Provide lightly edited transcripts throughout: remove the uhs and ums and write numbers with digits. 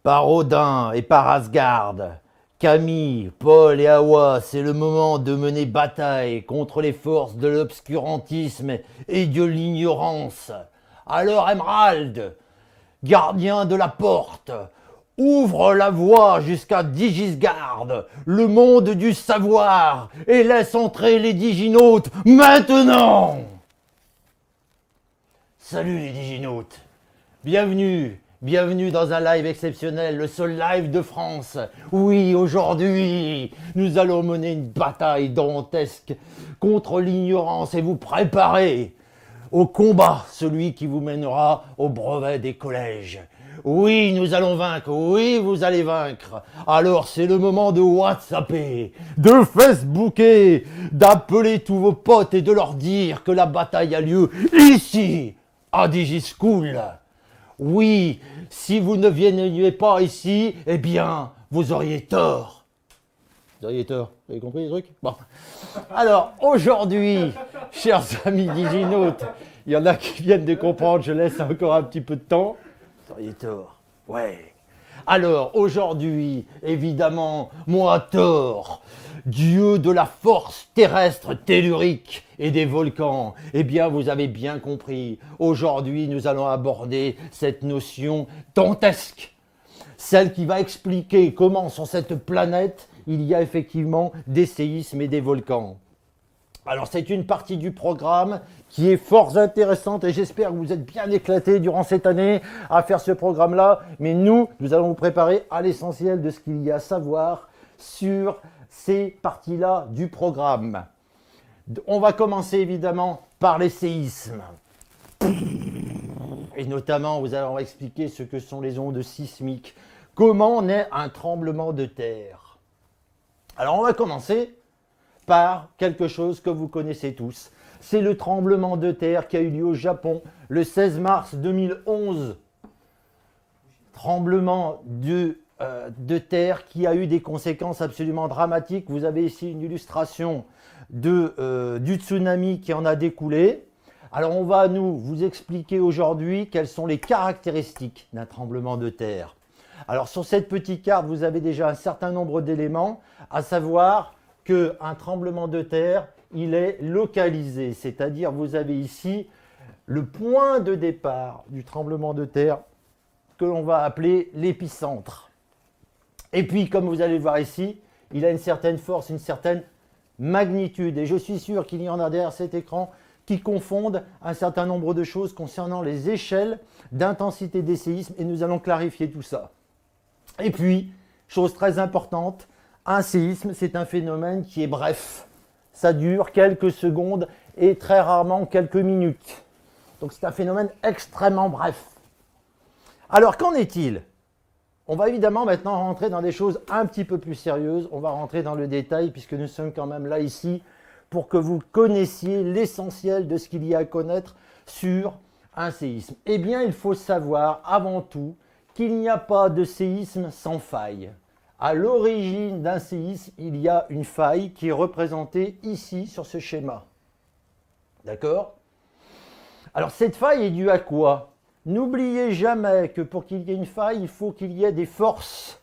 Par Odin et par Asgard, Camille, Paul et Hawa, c'est le moment de mener bataille contre les forces de l'obscurantisme et de l'ignorance. Alors Emerald, gardien de la porte, ouvre la voie jusqu'à Digisgard, le monde du savoir, et laisse entrer les diginautes maintenant. Salut les diginautes, bienvenue dans un live exceptionnel, le seul live de France. Oui, aujourd'hui, nous allons mener une bataille dantesque contre l'ignorance et vous préparer au combat, celui qui vous mènera au brevet des collèges. Oui, nous allons vaincre, oui, vous allez vaincre. Alors c'est le moment de WhatsApper, de Facebooker, d'appeler tous vos potes et de leur dire que la bataille a lieu ici, à DigiSchool. Oui, si vous ne veniez pas ici, eh bien, vous auriez tort. Vous auriez tort, vous avez compris les trucs? Bon. Alors, aujourd'hui, chers amis diginautes, il y en a qui viennent de comprendre, je laisse encore un petit peu de temps. Vous auriez tort, ouais. Alors, aujourd'hui, évidemment, moi, Thor, dieu de la force terrestre tellurique et des volcans, eh bien, vous avez bien compris. Aujourd'hui, nous allons aborder cette notion dantesque, celle qui va expliquer comment sur cette planète, il y a effectivement des séismes et des volcans. Alors, c'est une partie du programme qui est fort intéressante et j'espère que vous êtes bien éclatés durant cette année à faire ce programme-là. Mais nous allons vous préparer à l'essentiel de ce qu'il y a à savoir sur ces parties-là du programme. On va commencer évidemment par les séismes. Et notamment, on va expliquer ce que sont les ondes sismiques. Comment naît un tremblement de terre? Alors, on va commencer par quelque chose que vous connaissez tous. C'est le tremblement de terre qui a eu lieu au Japon le 16 mars 2011. Tremblement de terre qui a eu des conséquences absolument dramatiques. Vous avez ici une illustration du tsunami qui en a découlé. Alors on va vous expliquer aujourd'hui quelles sont les caractéristiques d'un tremblement de terre. Alors sur cette petite carte, vous avez déjà un certain nombre d'éléments, à savoir qu'un tremblement de terre, il est localisé, c'est-à-dire vous avez ici le point de départ du tremblement de terre que l'on va appeler l'épicentre. Et puis, comme vous allez le voir ici, il a une certaine force, une certaine magnitude. Et je suis sûr qu'il y en a derrière cet écran qui confondent un certain nombre de choses concernant les échelles d'intensité des séismes et nous allons clarifier tout ça. Et puis, chose très importante, un séisme, c'est un phénomène qui est bref. Ça dure quelques secondes et très rarement quelques minutes. Donc c'est un phénomène extrêmement bref. Alors qu'en est-il? On va évidemment maintenant rentrer dans des choses un petit peu plus sérieuses. On va rentrer dans le détail puisque nous sommes quand même là ici pour que vous connaissiez l'essentiel de ce qu'il y a à connaître sur un séisme. Eh bien, il faut savoir avant tout qu'il n'y a pas de séisme sans faille. À l'origine d'un séisme, il y a une faille qui est représentée ici sur ce schéma. D'accord? Alors cette faille est due à quoi? N'oubliez jamais que pour qu'il y ait une faille, il faut qu'il y ait des forces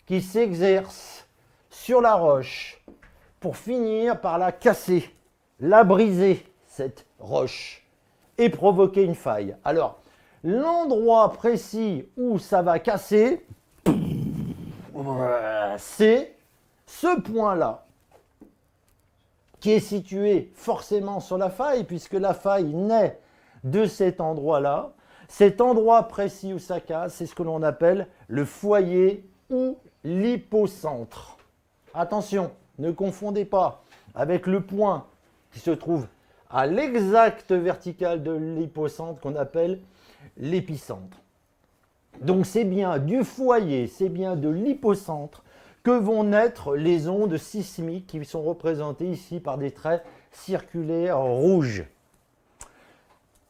qui s'exercent sur la roche pour finir par la casser, la briser, cette roche, et provoquer une faille. Alors, l'endroit précis où ça va casser, c'est ce point-là qui est situé forcément sur la faille puisque la faille naît de cet endroit-là. Cet endroit précis où ça casse, c'est ce que l'on appelle le foyer ou l'hypocentre. Attention, ne confondez pas avec le point qui se trouve à l'exacte verticale de l'hypocentre qu'on appelle l'épicentre. Donc c'est bien du foyer, c'est bien de l'hypocentre que vont naître les ondes sismiques qui sont représentées ici par des traits circulaires rouges.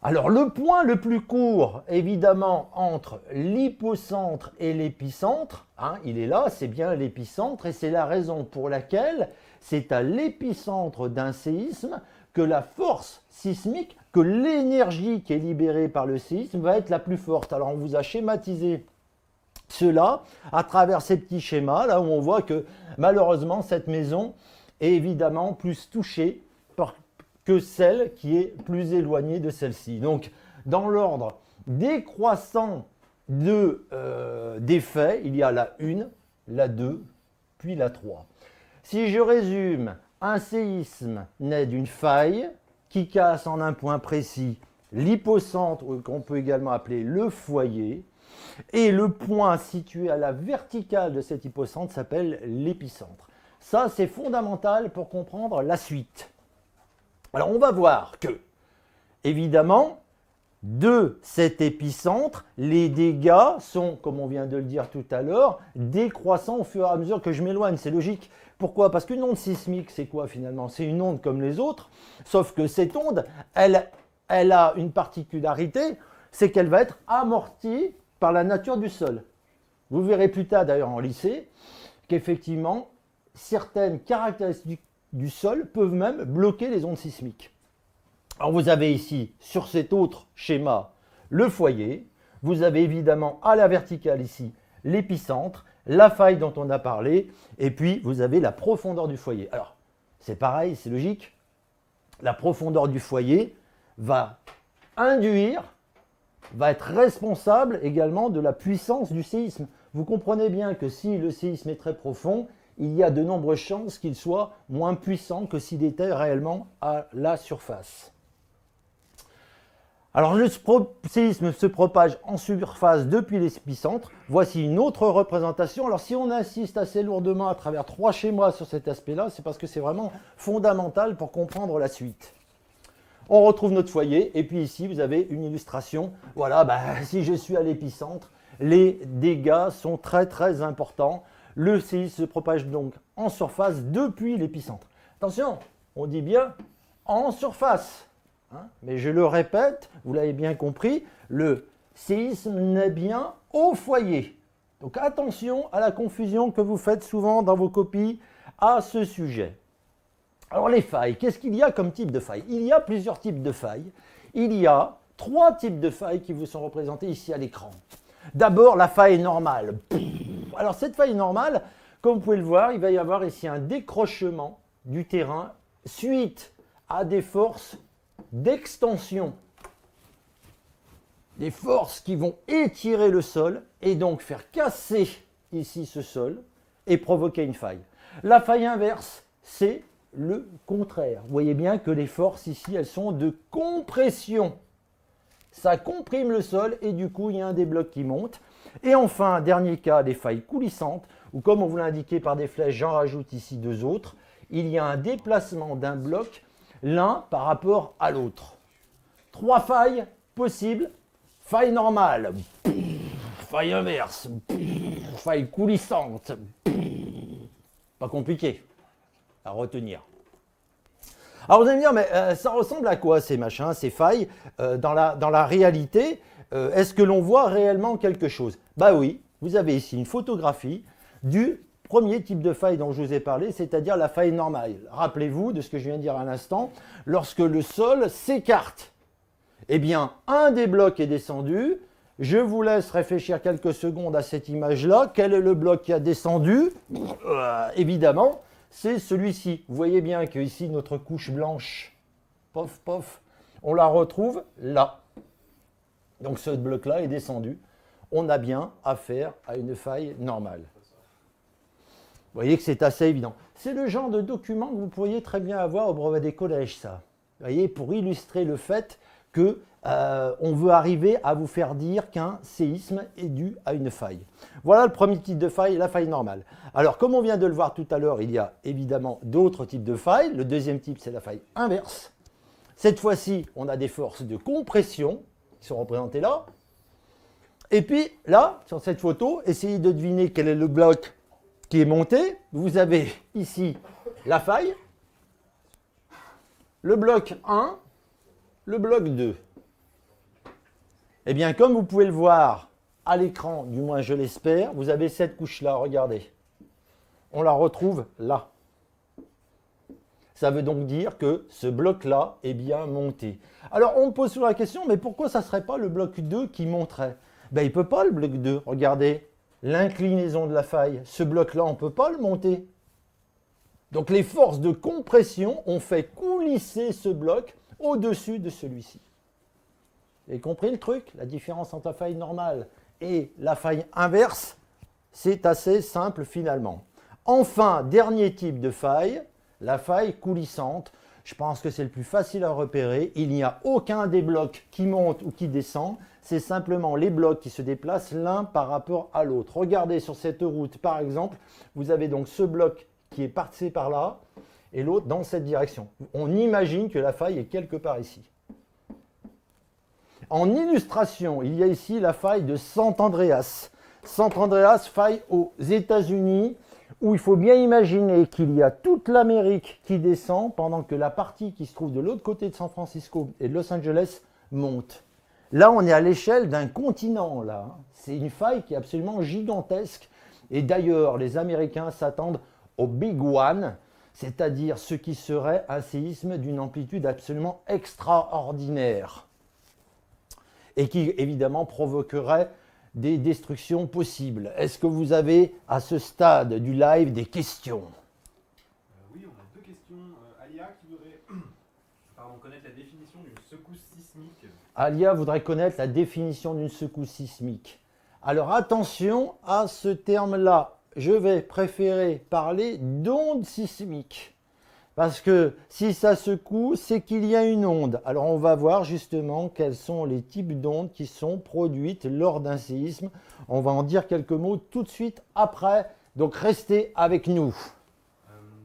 Alors le point le plus court, évidemment, entre l'hypocentre et l'épicentre, il est là, c'est bien l'épicentre, et c'est la raison pour laquelle c'est à l'épicentre d'un séisme que la force sismique, que l'énergie qui est libérée par le séisme va être la plus forte. Alors on vous a schématisé cela à travers ces petits schémas, là où on voit que malheureusement cette maison est évidemment plus touchée que celle qui est plus éloignée de celle-ci. Donc dans l'ordre décroissant des faits, il y a la 1, la 2, puis la 3. Si je résume, un séisme naît d'une faille qui casse en un point précis l'hypocentre, qu'on peut également appeler le foyer, et le point situé à la verticale de cet hypocentre s'appelle l'épicentre. Ça, c'est fondamental pour comprendre la suite. Alors, on va voir que, évidemment, de cet épicentre, les dégâts sont, comme on vient de le dire tout à l'heure, décroissants au fur et à mesure que je m'éloigne. C'est logique. Pourquoi? Parce qu'une onde sismique, c'est quoi finalement? C'est une onde comme les autres, sauf que cette onde, elle a une particularité, c'est qu'elle va être amortie par la nature du sol. Vous verrez plus tard d'ailleurs en lycée qu'effectivement, certaines caractéristiques du sol peuvent même bloquer les ondes sismiques. Alors vous avez ici, sur cet autre schéma, le foyer. Vous avez évidemment à la verticale ici l'épicentre, la faille dont on a parlé, et puis vous avez la profondeur du foyer. Alors, c'est pareil, c'est logique. La profondeur du foyer va être responsable également de la puissance du séisme. Vous comprenez bien que si le séisme est très profond, il y a de nombreuses chances qu'il soit moins puissant que s'il était réellement à la surface. Alors le séisme se propage en surface depuis l'épicentre. Voici une autre représentation. Alors si on insiste assez lourdement à travers 3 schémas sur cet aspect-là, c'est parce que c'est vraiment fondamental pour comprendre la suite. On retrouve notre foyer et puis ici vous avez une illustration. Voilà, si je suis à l'épicentre, les dégâts sont très très importants. Le séisme se propage donc en surface depuis l'épicentre. Attention, on dit bien en surface. Mais je le répète, vous l'avez bien compris, le séisme naît bien au foyer. Donc attention à la confusion que vous faites souvent dans vos copies à ce sujet. Alors les failles, qu'est-ce qu'il y a comme type de failles? Il y a plusieurs types de failles. Il y a 3 types de failles qui vous sont représentés ici à l'écran. D'abord la faille normale. Alors cette faille normale, comme vous pouvez le voir, il va y avoir ici un décrochement du terrain suite à des forces d'extension, des forces qui vont étirer le sol et donc faire casser ici ce sol et provoquer une faille. La faille inverse, c'est le contraire. Vous voyez bien que les forces ici, elles sont de compression. Ça comprime le sol et du coup, il y a un des blocs qui monte. Et enfin, dernier cas, les failles coulissantes, où comme on vous l'a indiqué par des flèches, j'en rajoute ici 2 autres, il y a un déplacement d'un bloc l'un par rapport à l'autre. 3 failles possibles. Faille normale, faille inverse, faille coulissante. Pas compliqué à retenir. Alors vous allez me dire, mais ça ressemble à quoi ces machins, ces failles dans la réalité? Est-ce que l'on voit réellement quelque chose? Bah oui, vous avez ici une photographie du premier type de faille dont je vous ai parlé, c'est-à-dire la faille normale. Rappelez-vous de ce que je viens de dire à l'instant, lorsque le sol s'écarte, eh bien, un des blocs est descendu. Je vous laisse réfléchir quelques secondes à cette image-là. Quel est le bloc qui a descendu? Évidemment, c'est celui-ci. Vous voyez bien qu'ici, notre couche blanche, pof, pof, on la retrouve là. Donc, ce bloc-là est descendu. On a bien affaire à une faille normale. Vous voyez que c'est assez évident. C'est le genre de document que vous pourriez très bien avoir au brevet des collèges, ça. Vous voyez, pour illustrer le fait que on veut arriver à vous faire dire qu'un séisme est dû à une faille. Voilà le premier type de faille, la faille normale. Alors, comme on vient de le voir tout à l'heure, il y a évidemment d'autres types de failles. Le deuxième type, c'est la faille inverse. Cette fois-ci, on a des forces de compression qui sont représentées là. Et puis, là, sur cette photo, essayez de deviner quel est le bloc qui est monté. Vous avez ici la faille, le bloc 1, le bloc 2. Eh bien, comme vous pouvez le voir à l'écran, du moins je l'espère, vous avez cette couche-là, regardez. On la retrouve là. Ça veut donc dire que ce bloc-là est bien monté. Alors, on me pose souvent la question, mais pourquoi ça ne serait pas le bloc 2 qui monterait? Ben, il ne peut pas, le bloc 2. Regardez, l'inclinaison de la faille. Ce bloc-là, on ne peut pas le monter. Donc les forces de compression ont fait coulisser ce bloc au-dessus de celui-ci. Vous avez compris le truc? La différence entre la faille normale et la faille inverse, c'est assez simple finalement. Enfin, dernier type de faille, la faille coulissante. Je pense que c'est le plus facile à repérer. Il n'y a aucun des blocs qui monte ou qui descend. C'est simplement les blocs qui se déplacent l'un par rapport à l'autre. Regardez sur cette route, par exemple, vous avez donc ce bloc qui est passé par là et l'autre dans cette direction. On imagine que la faille est quelque part ici. En illustration, il y a ici la faille de Sant Andreas. Sant Andreas, faille aux États-Unis, où il faut bien imaginer qu'il y a toute l'Amérique qui descend pendant que la partie qui se trouve de l'autre côté de San Francisco et de Los Angeles monte. Là, on est à l'échelle d'un continent. Là, c'est une faille qui est absolument gigantesque. Et d'ailleurs, les Américains s'attendent au Big One, c'est-à-dire ce qui serait un séisme d'une amplitude absolument extraordinaire et qui, évidemment, provoquerait des destructions possibles. Est-ce que vous avez, à ce stade du live, des questions? Oui, on a deux questions. Alia qui voudrait connaître la définition d'une secousse sismique. Alia voudrait connaître la définition d'une secousse sismique. Alors attention à ce terme-là. Je vais préférer parler d'onde sismique. Parce que si ça secoue, c'est qu'il y a une onde. Alors on va voir justement quels sont les types d'ondes qui sont produites lors d'un séisme. On va en dire quelques mots tout de suite après. Donc restez avec nous.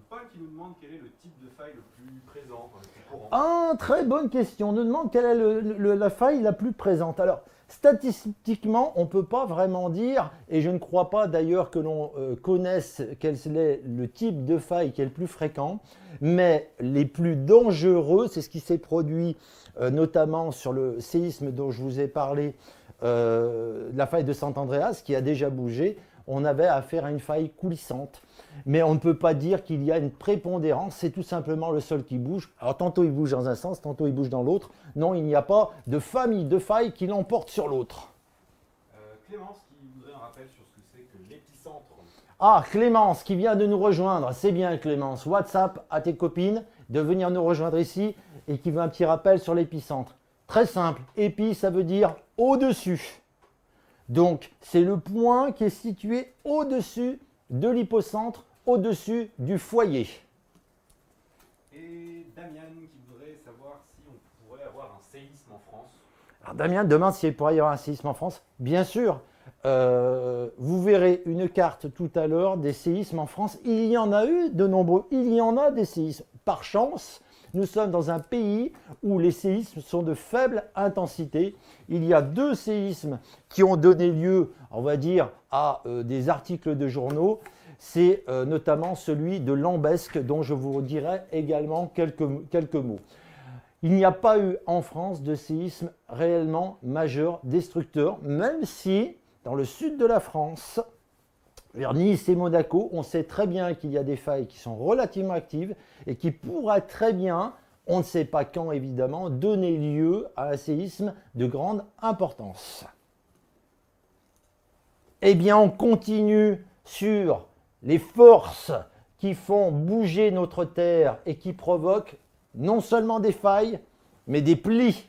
Paul qui nous demande quel est le type de faille le plus présent, le plus courant. Ah, très bonne question. On nous demande quelle est la faille la plus présente. Alors, statistiquement, on ne peut pas vraiment dire, et je ne crois pas d'ailleurs que l'on connaisse quel est le type de faille qui est le plus fréquent, mais les plus dangereux, c'est ce qui s'est produit notamment sur le séisme dont je vous ai parlé, la faille de Sant Andreas, qui a déjà bougé. On avait affaire à une faille coulissante. Mais on ne peut pas dire qu'il y a une prépondérance, c'est tout simplement le sol qui bouge. Alors tantôt il bouge dans un sens, tantôt il bouge dans l'autre. Non, il n'y a pas de famille de failles qui l'emporte sur l'autre. Clémence qui voudrait un rappel sur ce que c'est que l'épicentre. Ah, Clémence qui vient de nous rejoindre, c'est bien Clémence. WhatsApp à tes copines de venir nous rejoindre ici et qui veut un petit rappel sur l'épicentre. Très simple, épi ça veut dire au-dessus. Donc c'est le point qui est situé au-dessus de l'hypocentre, au-dessus du foyer. Et Damien qui voudrait savoir si on pourrait avoir un séisme en France. Alors Damien demande s'il pourrait y avoir un séisme en France. Bien sûr, vous verrez une carte tout à l'heure des séismes en France. Il y en a eu de nombreux, il y en a des séismes. Par chance, nous sommes dans un pays où les séismes sont de faible intensité. Il y a 2 séismes qui ont donné lieu, on va dire, à des articles de journaux. C'est notamment celui de Lambesc, dont je vous dirai également quelques mots. Il n'y a pas eu en France de séisme réellement majeur, destructeur, même si dans le sud de la France, vers Nice et Monaco, on sait très bien qu'il y a des failles qui sont relativement actives et qui pourraient très bien, on ne sait pas quand évidemment, donner lieu à un séisme de grande importance. Eh bien, on continue sur les forces qui font bouger notre Terre et qui provoquent non seulement des failles, mais des plis.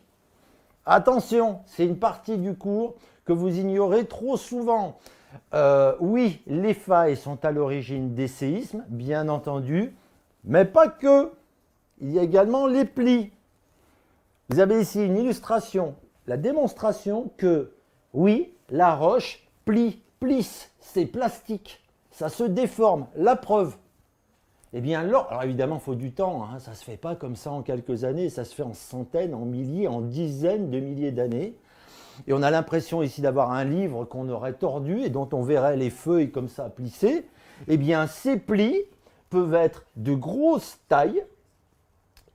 Attention, c'est une partie du cours que vous ignorez trop souvent. Oui, les failles sont à l'origine des séismes, bien entendu, mais pas que. Il y a également les plis. Vous avez ici une illustration, la démonstration que, oui, la roche plisse, c'est plastique, ça se déforme. La preuve. Eh bien, alors évidemment, il faut du temps, hein, ça ne se fait pas comme ça en quelques années, ça se fait en centaines, en milliers, en dizaines de milliers d'années. Et on a l'impression ici d'avoir un livre qu'on aurait tordu et dont on verrait les feuilles comme ça plissées. Eh bien, ces plis peuvent être de grosse taille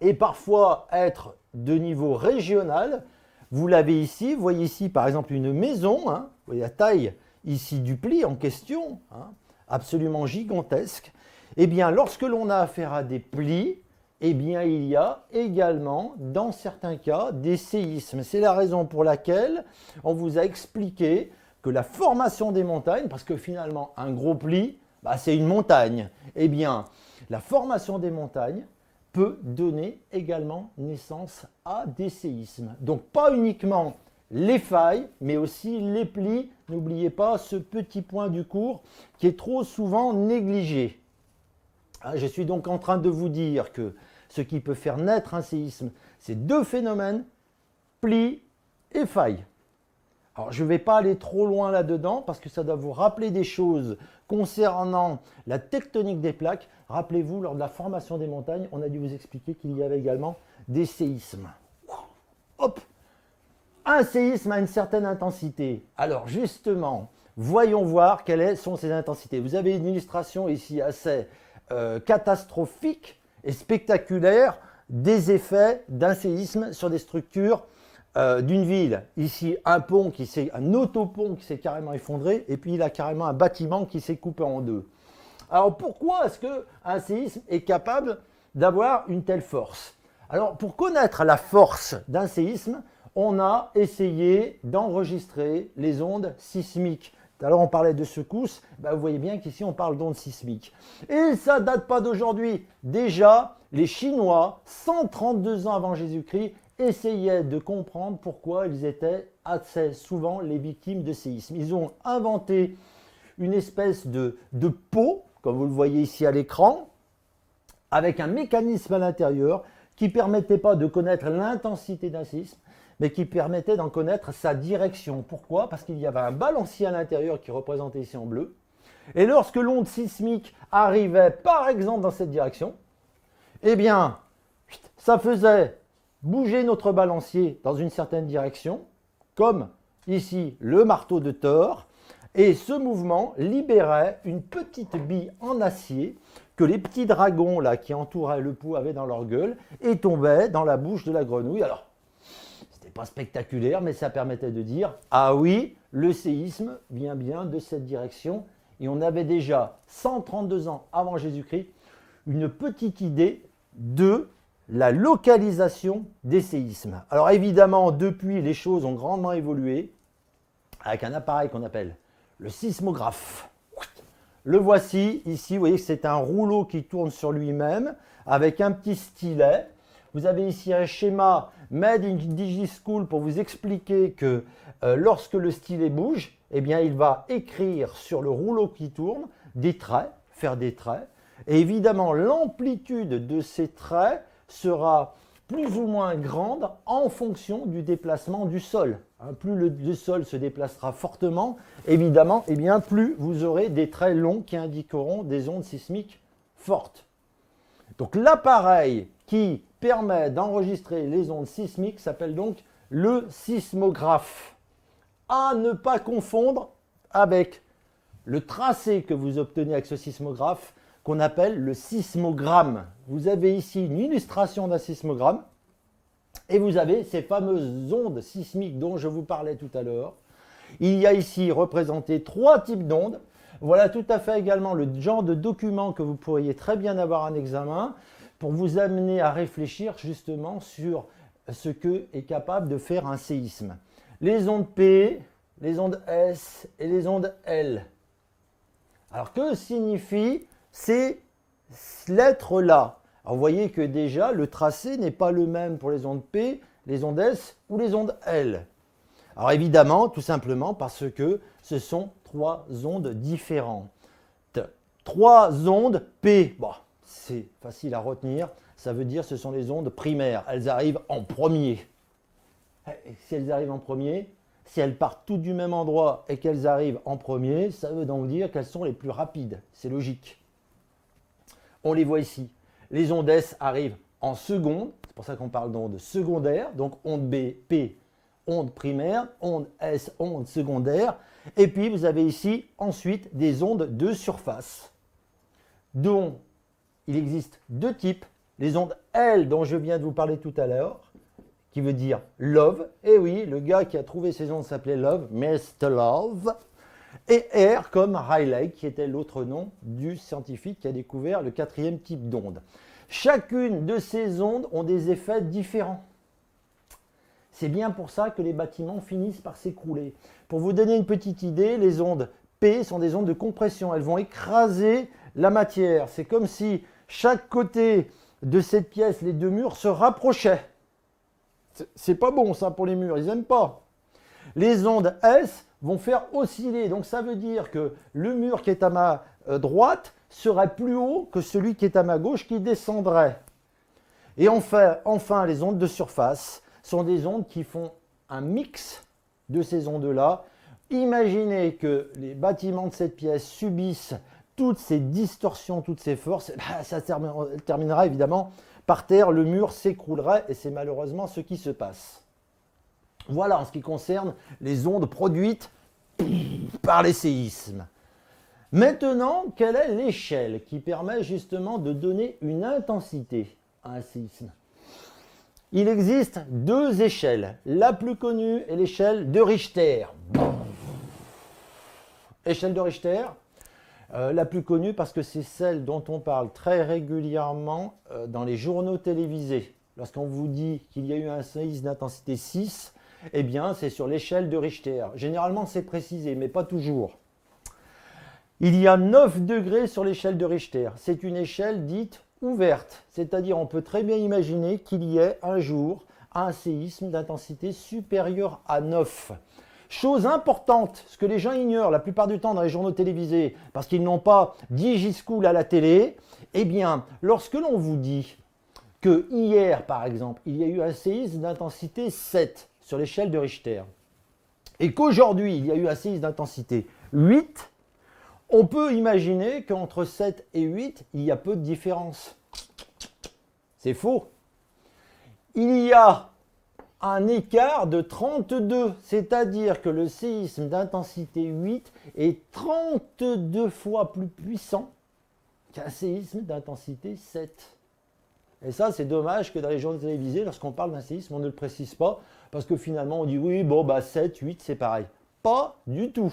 et parfois être de niveau régional. Vous l'avez ici, vous voyez ici par exemple une maison, hein, vous voyez la taille ici du pli en question, hein, absolument gigantesque. Eh bien, lorsque l'on a affaire à des plis, eh bien, il y a également, dans certains cas, des séismes. C'est la raison pour laquelle on vous a expliqué que que la formation des montagnes, parce que finalement un gros pli, c'est une montagne, eh bien la formation des montagnes peut donner également naissance à des séismes. Donc pas uniquement les failles, mais aussi les plis. N'oubliez pas ce petit point du cours qui est trop souvent négligé. Je suis donc en train de vous dire que ce qui peut faire naître un séisme, c'est deux phénomènes, plis et failles. Alors je ne vais pas aller trop loin là-dedans parce que ça doit vous rappeler des choses concernant la tectonique des plaques. Rappelez-vous, lors de la formation des montagnes, on a dû vous expliquer qu'il y avait également des séismes. Hop! Un séisme à une certaine intensité. Alors justement, voyons voir quelles sont ces intensités. Vous avez une illustration ici assez catastrophique et spectaculaire des effets d'un séisme sur des structures d'une ville. Ici, un autopont qui s'est carrément effondré, et puis il a carrément un bâtiment qui s'est coupé en deux. Alors pourquoi est-ce qu'un séisme est capable d'avoir une telle force? Alors pour connaître la force d'un séisme, on a essayé d'enregistrer les ondes sismiques. Alors on parlait de secousses, vous voyez bien qu'ici on parle d'ondes sismiques. Et ça ne date pas d'aujourd'hui. Déjà, les Chinois, 132 ans avant Jésus-Christ, essayaient de comprendre pourquoi ils étaient assez souvent les victimes de séismes. Ils ont inventé une espèce de pot, comme vous le voyez ici à l'écran, avec un mécanisme à l'intérieur qui ne permettait pas de connaître l'intensité d'un séisme, mais qui permettait d'en connaître sa direction. Pourquoi? Parce qu'il y avait un balancier à l'intérieur qui est représenté ici en bleu. Et lorsque l'onde sismique arrivait, par exemple, dans cette direction, eh bien, ça faisait bouger notre balancier dans une certaine direction, comme ici le marteau de Thor, et ce mouvement libérait une petite bille en acier que les petits dragons là, qui entouraient le pot avaient dans leur gueule et tombaient dans la bouche de la grenouille. Alors, c'était pas spectaculaire, mais ça permettait de dire « Ah oui, le séisme vient bien de cette direction ». Et on avait déjà, 132 ans avant Jésus-Christ, une petite idée de la localisation des séismes. Alors évidemment, depuis, les choses ont grandement évolué avec un appareil qu'on appelle le sismographe. Le voici, ici, vous voyez que c'est un rouleau qui tourne sur lui-même avec un petit stylet. Vous avez ici un schéma Made in DigiSchool pour vous expliquer que lorsque le stylet bouge, eh bien, il va écrire sur le rouleau qui tourne des traits, faire des traits. Et évidemment, l'amplitude de ces traits sera plus ou moins grande en fonction du déplacement du sol. Plus le sol se déplacera fortement, évidemment, eh bien, plus vous aurez des traits longs qui indiqueront des ondes sismiques fortes. Donc l'appareil qui permet d'enregistrer les ondes sismiques s'appelle donc le sismographe. À ne pas confondre avec le tracé que vous obtenez avec ce sismographe qu'on appelle le sismogramme. Vous avez ici une illustration d'un sismogramme et vous avez ces fameuses ondes sismiques dont je vous parlais tout à l'heure. Il y a ici représenté 3 types d'ondes. Voilà tout à fait également le genre de document que vous pourriez très bien avoir en examen pour vous amener à réfléchir justement sur ce que est capable de faire un séisme. Les ondes P, les ondes S et les ondes L. Alors que signifient ces lettres-là? Alors, vous voyez que déjà le tracé n'est pas le même pour les ondes P, les ondes S ou les ondes L. Alors évidemment, tout simplement parce que ce sont 3 ondes différentes. 3 ondes P, bon, c'est facile à retenir, ça veut dire que ce sont les ondes primaires, elles arrivent en premier. Et si elles arrivent en premier, si elles partent toutes du même endroit et qu'elles arrivent en premier, ça veut donc dire qu'elles sont les plus rapides, c'est logique. On les voit ici. Les ondes S arrivent en seconde, c'est pour ça qu'on parle d'ondes secondaires, donc onde B, P, onde primaire, onde S, onde secondaire. Et puis vous avez ici ensuite des ondes de surface, dont il existe 2 types. Les ondes L dont je viens de vous parler tout à l'heure, qui veut dire love. Et oui, le gars qui a trouvé ces ondes s'appelait Love, Mr. Love. Et R comme Rayleigh, qui était l'autre nom du scientifique qui a découvert le 4e type d'onde. Chacune de ces ondes ont des effets différents. C'est bien pour ça que les bâtiments finissent par s'écrouler. Pour vous donner une petite idée, les ondes P sont des ondes de compression. Elles vont écraser la matière. C'est comme si chaque côté de cette pièce, les deux murs, se rapprochaient. C'est pas bon ça pour les murs, ils n'aiment pas. Les ondes S vont faire osciller. Donc ça veut dire que le mur qui est à ma droite serait plus haut que celui qui est à ma gauche qui descendrait. Et enfin, les ondes de surface sont des ondes qui font un mix de ces ondes-là. Imaginez que les bâtiments de cette pièce subissent toutes ces distorsions, toutes ces forces. Ça terminera évidemment par terre, le mur s'écroulerait et c'est malheureusement ce qui se passe. Voilà en ce qui concerne les ondes produites par les séismes. Maintenant, quelle est l'échelle qui permet justement de donner une intensité à un séisme? Il existe deux échelles. La plus connue est l'échelle de Richter. Échelle de Richter, la plus connue parce que c'est celle dont on parle très régulièrement dans les journaux télévisés. Lorsqu'on vous dit qu'il y a eu un séisme d'intensité 6, eh bien c'est sur l'échelle de Richter. Généralement c'est précisé, mais pas toujours. Il y a 9 degrés sur l'échelle de Richter. C'est une échelle dite ouverte, c'est-à-dire on peut très bien imaginer qu'il y ait un jour un séisme d'intensité supérieure à 9. Chose importante, ce que les gens ignorent la plupart du temps dans les journaux télévisés, parce qu'ils n'ont pas Digischool à la télé, eh bien, lorsque l'on vous dit que hier, par exemple, il y a eu un séisme d'intensité 7 sur l'échelle de Richter, et qu'aujourd'hui, il y a eu un séisme d'intensité 8, on peut imaginer qu'entre 7 et 8, il y a peu de différence. C'est faux. Il y a un écart de 32, c'est-à-dire que le séisme d'intensité 8 est 32 fois plus puissant qu'un séisme d'intensité 7. Et ça, c'est dommage que dans les journaux télévisés, lorsqu'on parle d'un séisme, on ne le précise pas, parce que finalement, on dit oui, bon, 7, 8, c'est pareil. Pas du tout.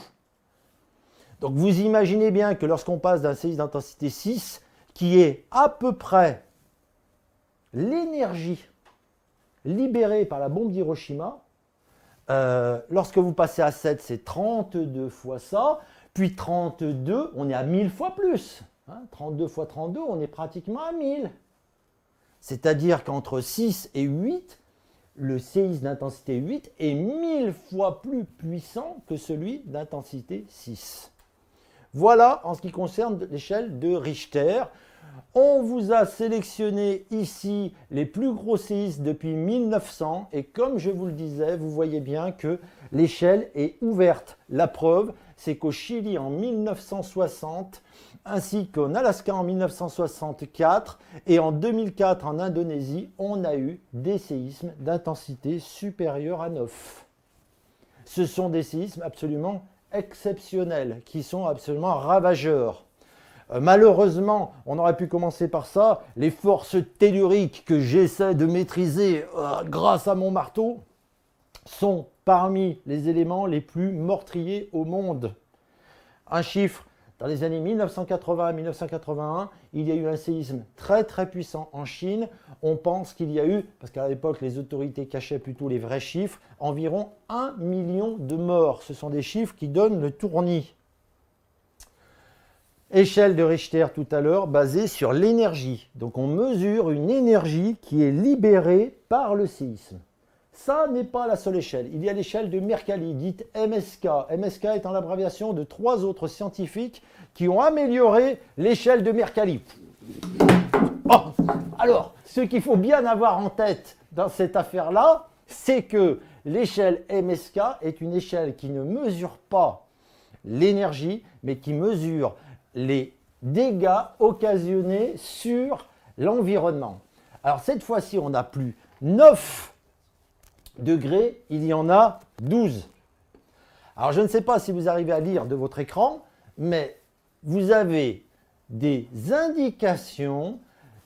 Donc vous imaginez bien que lorsqu'on passe d'un séisme d'intensité 6, qui est à peu près l'énergie libérée par la bombe d'Hiroshima, lorsque vous passez à 7, c'est 32 fois ça, puis 32, on est à 1000 fois plus. 32 fois 32, on est pratiquement à 1000. C'est-à-dire qu'entre 6 et 8, le séisme d'intensité 8 est 1000 fois plus puissant que celui d'intensité 6. Voilà en ce qui concerne l'échelle de Richter. On vous a sélectionné ici les plus gros séismes depuis 1900 et comme je vous le disais, vous voyez bien que l'échelle est ouverte. La preuve, c'est qu'au Chili en 1960, ainsi qu'en Alaska en 1964 et en 2004 en Indonésie, on a eu des séismes d'intensité supérieure à 9. Ce sont des séismes absolument exceptionnels, qui sont absolument ravageurs. Malheureusement, on aurait pu commencer par ça, les forces telluriques que j'essaie de maîtriser grâce à mon marteau sont parmi les éléments les plus meurtriers au monde. Un chiffre, dans les années 1980 à 1981, il y a eu un séisme très très puissant en Chine. On pense qu'il y a eu, parce qu'à l'époque les autorités cachaient plutôt les vrais chiffres, environ 1 million de morts. Ce sont des chiffres qui donnent le tournis. Échelle de Richter tout à l'heure, basée sur l'énergie. Donc on mesure une énergie qui est libérée par le séisme. Ça n'est pas la seule échelle. Il y a l'échelle de Mercalli, dite MSK. MSK étant l'abréviation de 3 autres scientifiques qui ont amélioré l'échelle de Mercalli. Oh, alors, ce qu'il faut bien avoir en tête dans cette affaire-là, c'est que l'échelle MSK est une échelle qui ne mesure pas l'énergie, mais qui mesure les dégâts occasionnés sur l'environnement. Alors cette fois-ci, on n'a plus 9 degrés, il y en a 12. Alors je ne sais pas si vous arrivez à lire de votre écran, mais vous avez des indications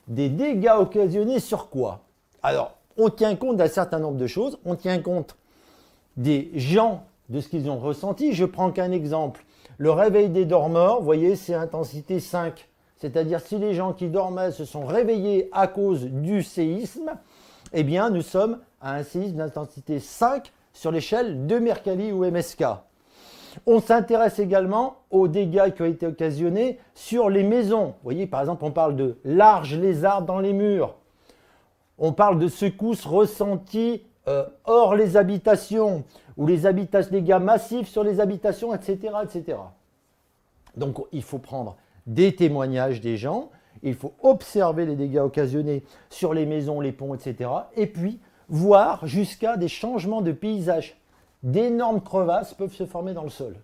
des dégâts occasionnés sur quoi? Alors, on tient compte d'un certain nombre de choses, on tient compte des gens, de ce qu'ils ont ressenti. Je prends qu'un exemple. Le réveil des dormeurs, vous voyez, c'est intensité 5. C'est-à-dire si les gens qui dormaient se sont réveillés à cause du séisme, eh bien, nous sommes à un séisme d'intensité 5 sur l'échelle de Mercalli ou MSK. On s'intéresse également aux dégâts qui ont été occasionnés sur les maisons. Vous voyez, par exemple, on parle de larges lézards dans les murs. On parle de secousses ressenties hors les habitations, ou les dégâts massifs sur les habitations, etc., etc. Donc, il faut prendre des témoignages des gens, il faut observer les dégâts occasionnés sur les maisons, les ponts, etc. Et puis, voir jusqu'à des changements de paysage. D'énormes crevasses peuvent se former dans le sol.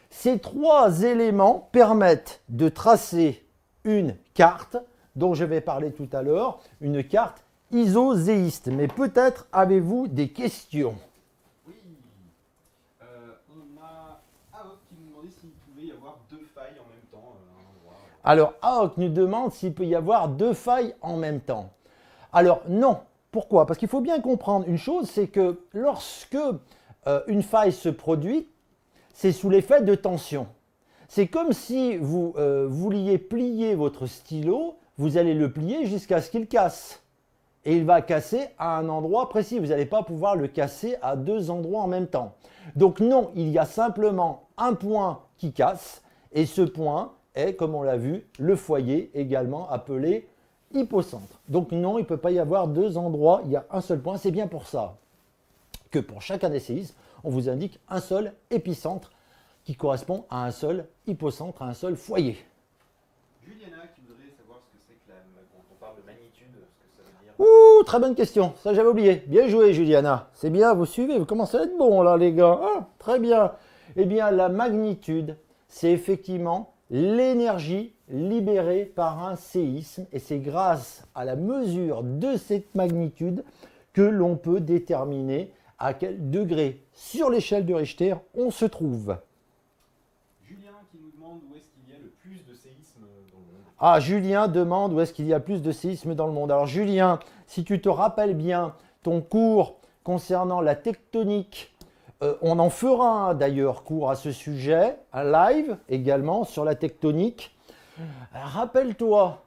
Ces trois éléments permettent de tracer une carte dont je vais parler tout à l'heure, une carte isoséiste. Mais peut-être avez-vous des questions? Oui. On a Aok qui nous demandait s'il pouvait y avoir deux failles en même temps à un endroit. Alors, Aok nous demande s'il peut y avoir deux failles en même temps. Alors, non. Pourquoi? Parce qu'il faut bien comprendre une chose, c'est que lorsque une faille se produit, c'est sous l'effet de tension. C'est comme si vous vouliez plier votre stylo, vous allez le plier jusqu'à ce qu'il casse. Et il va casser à un endroit précis. Vous n'allez pas pouvoir le casser à deux endroits en même temps. Donc non, il y a simplement un point qui casse. Et ce point est, comme on l'a vu, le foyer, également appelé hypocentre. Donc non, il ne peut pas y avoir deux endroits, il y a un seul point. C'est bien pour ça que pour chacun des séismes, on vous indique un seul épicentre qui correspond à un seul hypocentre, à un seul foyer. Juliana qui voudrait savoir ce que c'est que quand on parle de magnitude, ce que ça veut dire. Ouh, très bonne question, ça j'avais oublié. Bien joué Juliana, c'est bien, vous suivez, vous commencez à être bon là les gars. Ah, très bien. Eh bien la magnitude, c'est effectivement l'énergie libérée par un séisme et c'est grâce à la mesure de cette magnitude que l'on peut déterminer à quel degré sur l'échelle de Richter on se trouve. Julien qui nous demande où est-ce qu'il y a le plus de séismes dans le monde. Ah, Julien demande où est-ce qu'il y a plus de séismes dans le monde. Alors Julien, si tu te rappelles bien ton cours concernant la tectonique, on en fera un d'ailleurs cours à ce sujet, un live également sur la tectonique. Rappelle-toi,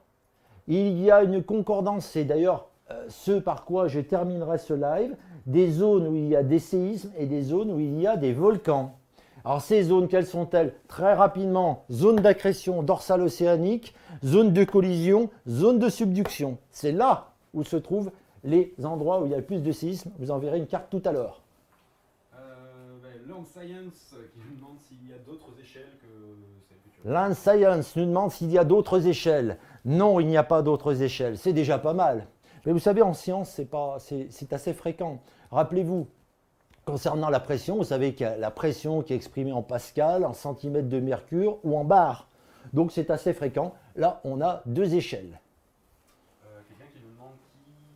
il y a une concordance, c'est d'ailleurs ce par quoi je terminerai ce live, des zones où il y a des séismes et des zones où il y a des volcans. Alors ces zones, quelles sont-elles? Très rapidement, zone d'accrétion dorsale océanique, zone de collision, zone de subduction. C'est là où se trouvent les endroits où il y a le plus de séismes. Vous en verrez une carte tout à l'heure. Land Science qui nous demande s'il y a d'autres échelles que celles que tu as. Land Science nous demande s'il y a d'autres échelles. Non, il n'y a pas d'autres échelles. C'est déjà pas mal. Mais vous savez, en science, c'est assez fréquent. Rappelez-vous, concernant la pression, vous savez qu'il y a la pression qui est exprimée en pascal, en centimètres de mercure ou en bar. Donc c'est assez fréquent. Là, on a deux échelles. Quelqu'un qui nous demande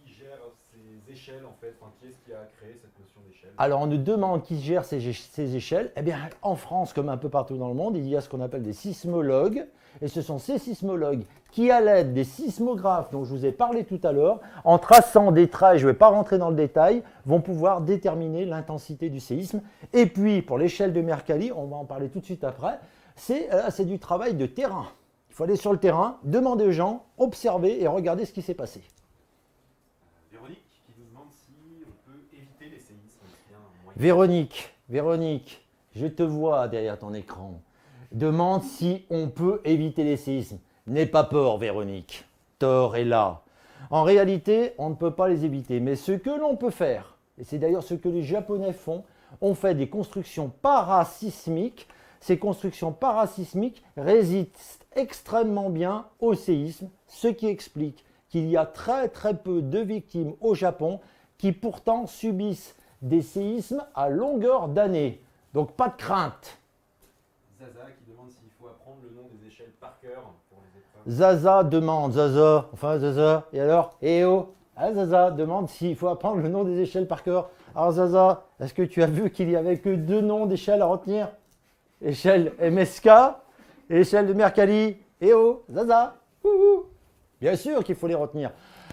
qui gère ces échelles en fait, enfin, qui est-ce qui a créé cette notion d'échelle? Alors on nous demande qui gère ces échelles. Eh bien, en France, comme un peu partout dans le monde, il y a ce qu'on appelle des sismologues. Et ce sont ces sismologues qui, à l'aide des sismographes dont je vous ai parlé tout à l'heure, en traçant des traits, je ne vais pas rentrer dans le détail, vont pouvoir déterminer l'intensité du séisme. Et puis, pour l'échelle de Mercalli, on va en parler tout de suite après, c'est du travail de terrain. Il faut aller sur le terrain, demander aux gens, observer et regarder ce qui s'est passé. Véronique qui nous demande si on peut éviter les séismes. Véronique, je te vois derrière ton écran. Demande si on peut éviter les séismes. N'aie pas peur, Véronique. Thor est là. En réalité, on ne peut pas les éviter. Mais ce que l'on peut faire, et c'est d'ailleurs ce que les Japonais font, on fait des constructions parasismiques. Ces constructions parasismiques résistent extrêmement bien au séisme, ce qui explique qu'il y a très très peu de victimes au Japon qui pourtant subissent des séismes à longueur d'année. Donc pas de crainte. Zaza qui demande s'il faut apprendre le nom des échelles par cœur pour les épreuves. Zaza demande, Zaza, et alors, oh, ah, Zaza demande s'il faut apprendre le nom des échelles par cœur. Alors Zaza, est-ce que tu as vu qu'il n'y avait que deux noms d'échelles à retenir? Échelle MSK et échelle de Mercalli. Oh, Zaza, bien sûr qu'il faut les retenir.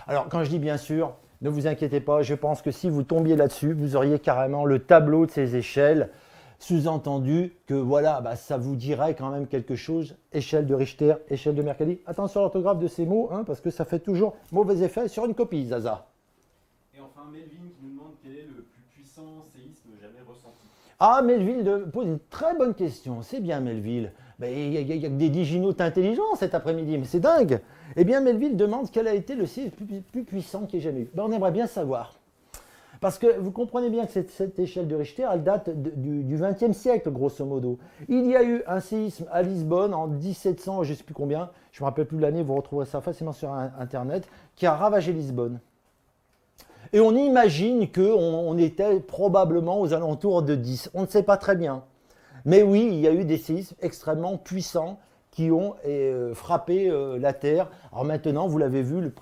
Alors quand je dis bien sûr, ne vous inquiétez pas, je pense que si vous tombiez là-dessus, vous auriez carrément le tableau de ces échelles. Sous-entendu que voilà, ça vous dirait quand même quelque chose. Échelle de Richter, échelle de Mercalli. Attention à l'orthographe de ces mots, hein, parce que ça fait toujours mauvais effet sur une copie, Zaza. enfin Melvin qui nous demande quel est le plus puissant séisme jamais ressenti. Ah, Melville pose une très bonne question. C'est bien, Melville. Ben, il y a que des diginotes intelligents cet après-midi, mais c'est dingue. Eh bien, Melville demande quel a été le séisme plus puissant qu'il y ait jamais eu. Ben, on aimerait bien savoir. Parce que vous comprenez bien que cette échelle de Richter, elle date du XXe siècle, grosso modo. Il y a eu un séisme à Lisbonne en 1700, je ne sais plus combien, je ne me rappelle plus l'année, vous retrouverez ça facilement sur Internet, qui a ravagé Lisbonne. Et on imagine qu'on était probablement aux alentours de 10. On ne sait pas très bien. Mais oui, il y a eu des séismes extrêmement puissants qui ont frappé la Terre. Alors maintenant, vous l'avez vu,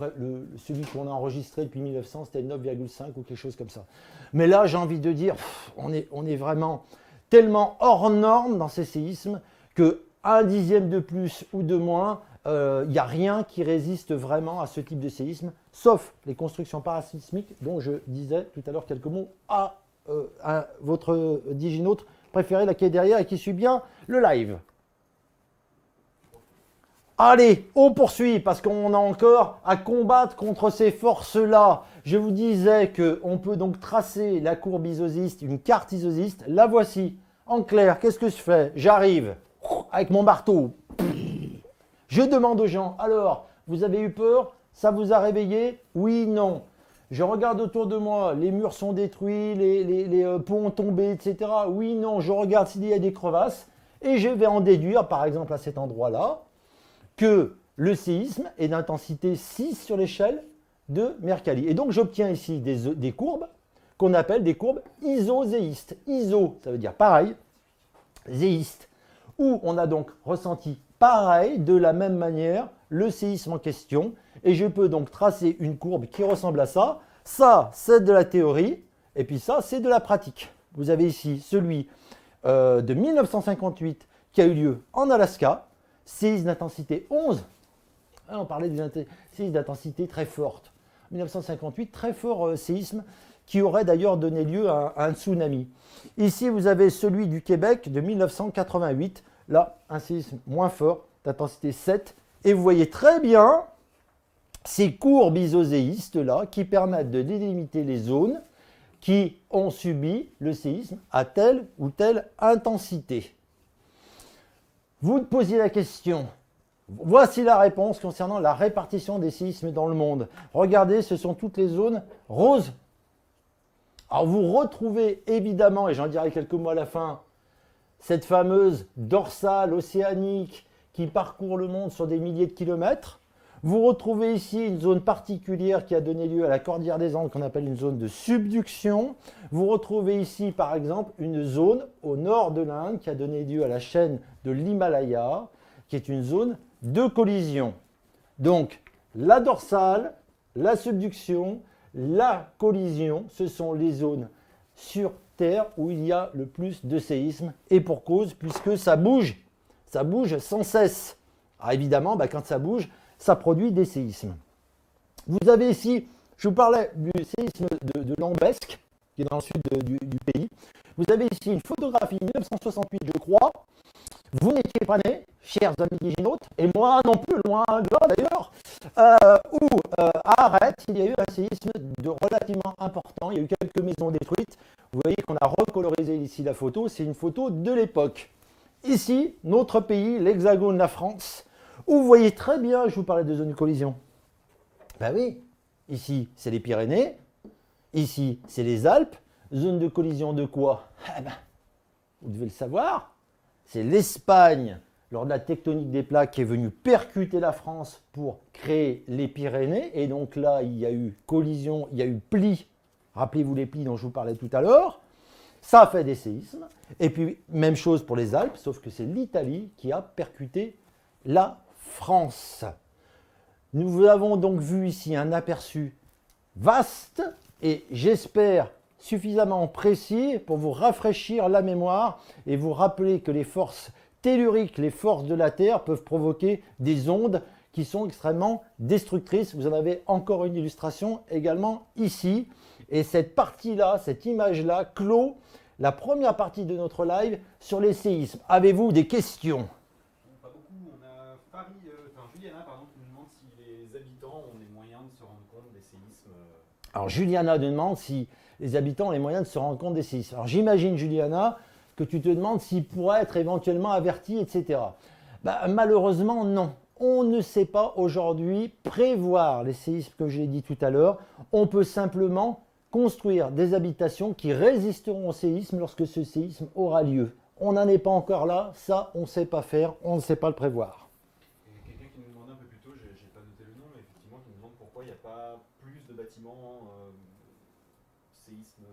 celui qu'on a enregistré depuis 1900, c'était 9,5 ou quelque chose comme ça. Mais là, j'ai envie de dire, on est vraiment tellement hors norme dans ces séismes que 1/10 de plus ou de moins, il n'y a rien qui résiste vraiment à ce type de séisme, sauf les constructions parasismiques dont je disais tout à l'heure quelques mots à votre diginote préféré, là qui est derrière et qui suit bien le live. Allez, on poursuit parce qu'on a encore à combattre contre ces forces-là. Je vous disais qu'on peut donc tracer la courbe isosiste, une carte isosiste. La voici. En clair, qu'est-ce que je fais? J'arrive avec mon marteau. Je demande aux gens, alors, vous avez eu peur? Ça vous a réveillé? Oui, non. Je regarde autour de moi, les murs sont détruits, les ponts ont tombé, etc. Oui, non. Je regarde s'il y a des crevasses et je vais en déduire, par exemple à cet endroit-là, que le séisme est d'intensité 6 sur l'échelle de Mercalli. Et donc j'obtiens ici des courbes qu'on appelle des courbes isozéistes. Iso, ça veut dire pareil, zéiste, où on a donc ressenti pareil, de la même manière, le séisme en question. Et je peux donc tracer une courbe qui ressemble à ça. Ça, c'est de la théorie, et puis ça, c'est de la pratique. Vous avez ici celui de 1958 qui a eu lieu en Alaska, séisme d'intensité 11. Ah, on parlait des séismes d'intensité très forte. 1958, très fort séisme qui aurait d'ailleurs donné lieu à un tsunami. Ici, vous avez celui du Québec de 1988. Là, un séisme moins fort, d'intensité 7. Et vous voyez très bien ces courbes isozéistes-là qui permettent de délimiter les zones qui ont subi le séisme à telle ou telle intensité. Vous posiez la question. Voici la réponse concernant la répartition des séismes dans le monde. Regardez, ce sont toutes les zones roses. Alors vous retrouvez évidemment, et j'en dirai quelques mots à la fin, cette fameuse dorsale océanique qui parcourt le monde sur des milliers de kilomètres. Vous retrouvez ici une zone particulière qui a donné lieu à la cordillère des Andes qu'on appelle une zone de subduction. Vous retrouvez ici par exemple une zone au nord de l'Inde qui a donné lieu à la chaîne de l'Himalaya, qui est une zone de collision. Donc la dorsale, la subduction, la collision, ce sont les zones sur Terre où il y a le plus de séismes, et pour cause, puisque ça bouge sans cesse. Alors évidemment, quand ça bouge, ça produit des séismes. Vous avez ici, je vous parlais du séisme de Lambesc, qui est dans le sud du pays. Vous avez ici une photographie 1968, je crois. Vous n'étiez pas nés, chers amis diginotes, et moi non plus, loin de là d'ailleurs, où à Arrête, il y a eu un séisme relativement important. Il y a eu quelques maisons détruites. Vous voyez qu'on a recolorisé ici la photo. C'est une photo de l'époque. Ici, notre pays, l'Hexagone, la France, où vous voyez très bien, je vous parlais de zone de collision. Ben oui, ici, c'est les Pyrénées. Ici, c'est les Alpes. Zone de collision de quoi? Vous devez le savoir. C'est l'Espagne, lors de la tectonique des plaques, qui est venue percuter la France pour créer les Pyrénées. Et donc là, il y a eu collision, il y a eu plis. Rappelez-vous les plis dont je vous parlais tout à l'heure. Ça a fait des séismes. Et puis, même chose pour les Alpes, sauf que c'est l'Italie qui a percuté la France. Nous avons donc vu ici un aperçu vaste et j'espère suffisamment précis pour vous rafraîchir la mémoire et vous rappeler que les forces telluriques, les forces de la Terre peuvent provoquer des ondes qui sont extrêmement destructrices. Vous en avez encore une illustration également ici. Et cette partie-là, cette image-là, clôt la première partie de notre live sur les séismes. Avez-vous des questions? Pas beaucoup. On a Juliana qui nous demande si les habitants ont les moyens de se rendre compte des séismes. Alors Juliana nous demande si les habitants ont les moyens de se rendre compte des séismes. Alors j'imagine, Juliana, que tu te demandes s'ils pourraient être éventuellement avertis, etc. Malheureusement, non. On ne sait pas aujourd'hui prévoir les séismes que j'ai dit tout à l'heure. On peut simplement construire des habitations qui résisteront au séisme lorsque ce séisme aura lieu. On n'en est pas encore là, ça on ne sait pas faire, on ne sait pas le prévoir. Et quelqu'un qui nous demandait un peu plus tôt, j'ai pas noté le nom, mais effectivement qui nous demande pourquoi il n'y a pas plus de bâtiments séisme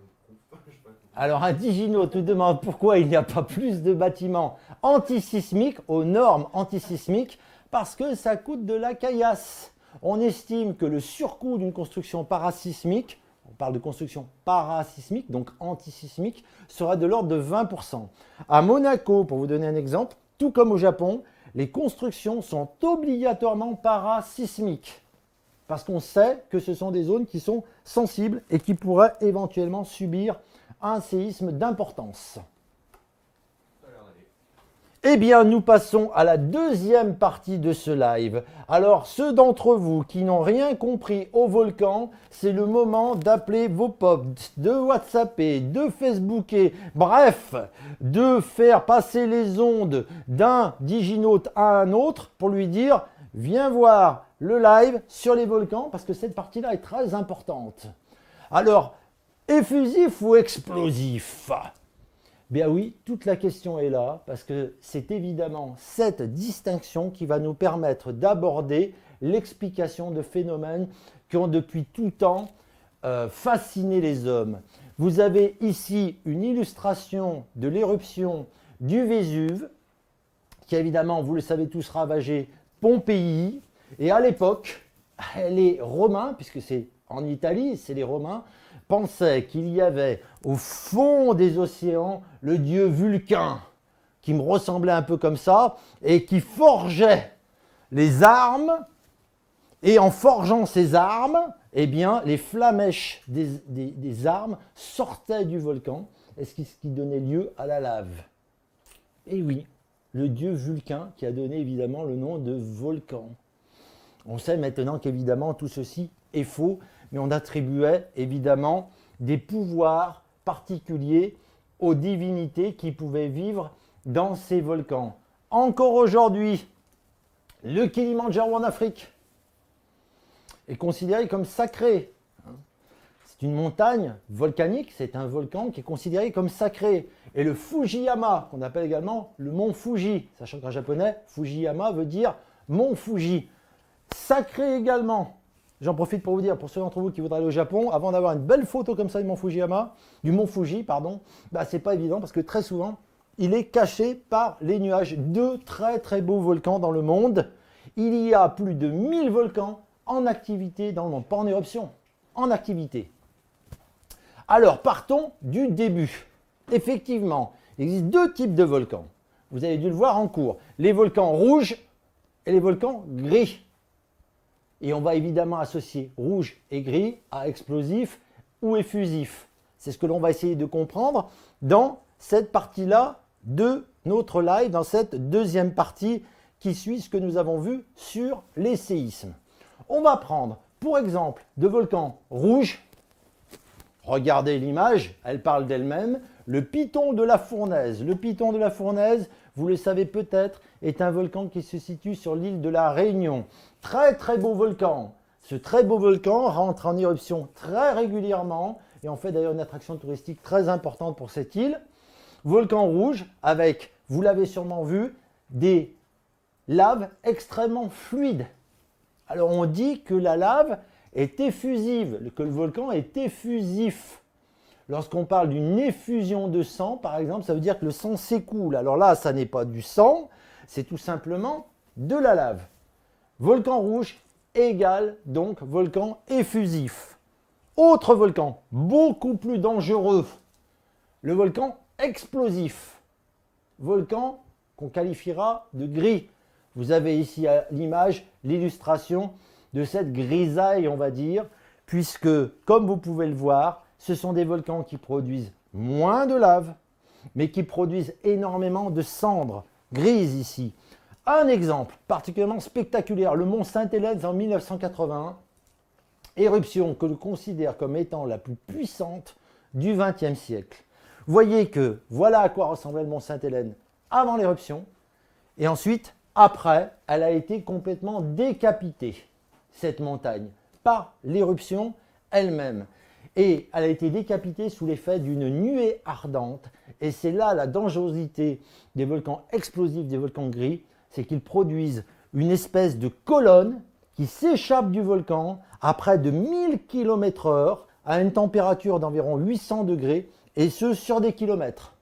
je sais pas. Alors un diginaute nous demande pourquoi il n'y a pas plus de bâtiments antisismiques, aux normes antisismiques, parce que ça coûte de la caillasse. On estime que le surcoût d'une construction parasismique, on parle de construction parasismique, donc antisismique, sera de l'ordre de 20%. À Monaco, pour vous donner un exemple, tout comme au Japon, les constructions sont obligatoirement parasismiques. Parce qu'on sait que ce sont des zones qui sont sensibles et qui pourraient éventuellement subir un séisme d'importance. Eh bien, nous passons à la deuxième partie de ce live. Alors, ceux d'entre vous qui n'ont rien compris au volcan, c'est le moment d'appeler vos potes, de WhatsApper, de Facebooker, bref, de faire passer les ondes d'un diginaute à un autre pour lui dire « Viens voir le live sur les volcans » parce que cette partie-là est très importante. Alors, effusif ou explosif ? Bien oui, toute la question est là, parce que c'est évidemment cette distinction qui va nous permettre d'aborder l'explication de phénomènes qui ont depuis tout temps fasciné les hommes. Vous avez ici une illustration de l'éruption du Vésuve, qui évidemment, vous le savez tous, ravagé Pompéi. Et à l'époque, les Romains, puisque c'est en Italie, c'est les Romains, pensaient qu'il y avait au fond des océans le dieu Vulcain, qui me ressemblait un peu comme ça, et qui forgeait les armes, et en forgeant ces armes, eh bien, les flamèches des armes sortaient du volcan, et ce qui donnait lieu à la lave. Et oui, le dieu Vulcain qui a donné évidemment le nom de volcan. On sait maintenant qu'évidemment tout ceci est faux, mais on attribuait évidemment des pouvoirs particuliers aux divinités qui pouvaient vivre dans ces volcans. Encore aujourd'hui, le Kilimandjaro en Afrique est considéré comme sacré. C'est une montagne volcanique, c'est un volcan qui est considéré comme sacré. Et le Fujiyama, qu'on appelle également le mont Fuji, sachant qu'en japonais, Fujiyama veut dire mont Fuji, sacré également. J'en profite pour vous dire, pour ceux d'entre vous qui voudraient aller au Japon, avant d'avoir une belle photo comme ça du mont Fuji, c'est pas évident parce que très souvent, il est caché par les nuages. Deux très très beaux volcans dans le monde. Il y a plus de 1000 volcans en activité dans le monde, pas en éruption, en activité. Alors, partons du début. Effectivement, il existe deux types de volcans. Vous avez dû le voir en cours. Les volcans rouges et les volcans gris. Et on va évidemment associer rouge et gris à explosif ou effusif. C'est ce que l'on va essayer de comprendre dans cette partie-là de notre live, dans cette deuxième partie qui suit ce que nous avons vu sur les séismes. On va prendre, pour exemple, de volcans rouges. Regardez l'image, elle parle d'elle-même. Le Piton de la Fournaise. Le Piton de la Fournaise, vous le savez peut-être, est un volcan qui se situe sur l'île de la Réunion. Très très beau volcan. Ce très beau volcan rentre en éruption très régulièrement et en fait d'ailleurs une attraction touristique très importante pour cette île. Volcan rouge avec, vous l'avez sûrement vu, des laves extrêmement fluides. Alors on dit que la lave est effusive, que le volcan est effusif. Lorsqu'on parle d'une effusion de sang, par exemple, ça veut dire que le sang s'écoule. Alors là, ça n'est pas du sang, c'est tout simplement de la lave. Volcan rouge égale donc volcan effusif. Autre volcan, beaucoup plus dangereux, le volcan explosif. Volcan qu'on qualifiera de gris. Vous avez ici à l'image l'illustration de cette grisaille, on va dire, puisque, comme vous pouvez le voir, ce sont des volcans qui produisent moins de lave, mais qui produisent énormément de cendres grises ici. Un exemple particulièrement spectaculaire, le mont Sainte-Hélène en 1981. Éruption que l'on considère comme étant la plus puissante du XXe siècle. Voyez que voilà à quoi ressemblait le mont Sainte-Hélène avant l'éruption. Et ensuite, après, elle a été complètement décapitée, cette montagne, par l'éruption elle-même. Et elle a été décapitée sous l'effet d'une nuée ardente. Et c'est là la dangerosité des volcans explosifs, des volcans gris, c'est qu'ils produisent une espèce de colonne qui s'échappe du volcan à près de 1000 km/h à une température d'environ 800 degrés, et ce sur des kilomètres.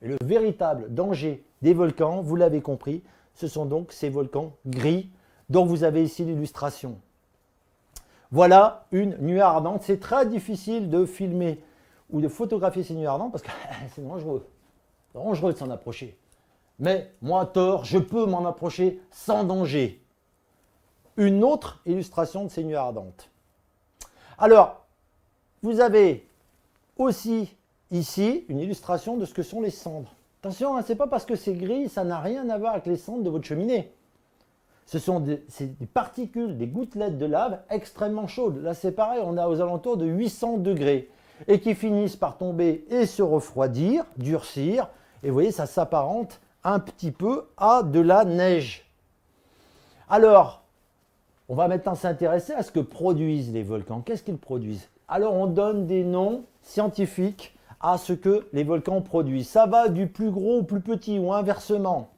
Et le véritable danger des volcans, vous l'avez compris, ce sont donc ces volcans gris dont vous avez ici l'illustration. Voilà une nuée ardente. C'est très difficile de filmer ou de photographier ces nuées ardentes parce que c'est dangereux. C'est dangereux de s'en approcher. Mais moi, Thor, je peux m'en approcher sans danger. Une autre illustration de ces nuées ardentes. Alors, vous avez aussi ici une illustration de ce que sont les cendres. Attention, hein, ce n'est pas parce que c'est gris, ça n'a rien à voir avec les cendres de votre cheminée. Ce sont des particules, des gouttelettes de lave extrêmement chaudes. Là, c'est pareil, on a aux alentours de 800 degrés et qui finissent par tomber et se refroidir, durcir. Et vous voyez, ça s'apparente un petit peu à de la neige. Alors, on va maintenant s'intéresser à ce que produisent les volcans. Qu'est-ce qu'ils produisent? Alors, on donne des noms scientifiques à ce que les volcans produisent. Ça va du plus gros au plus petit ou inversement.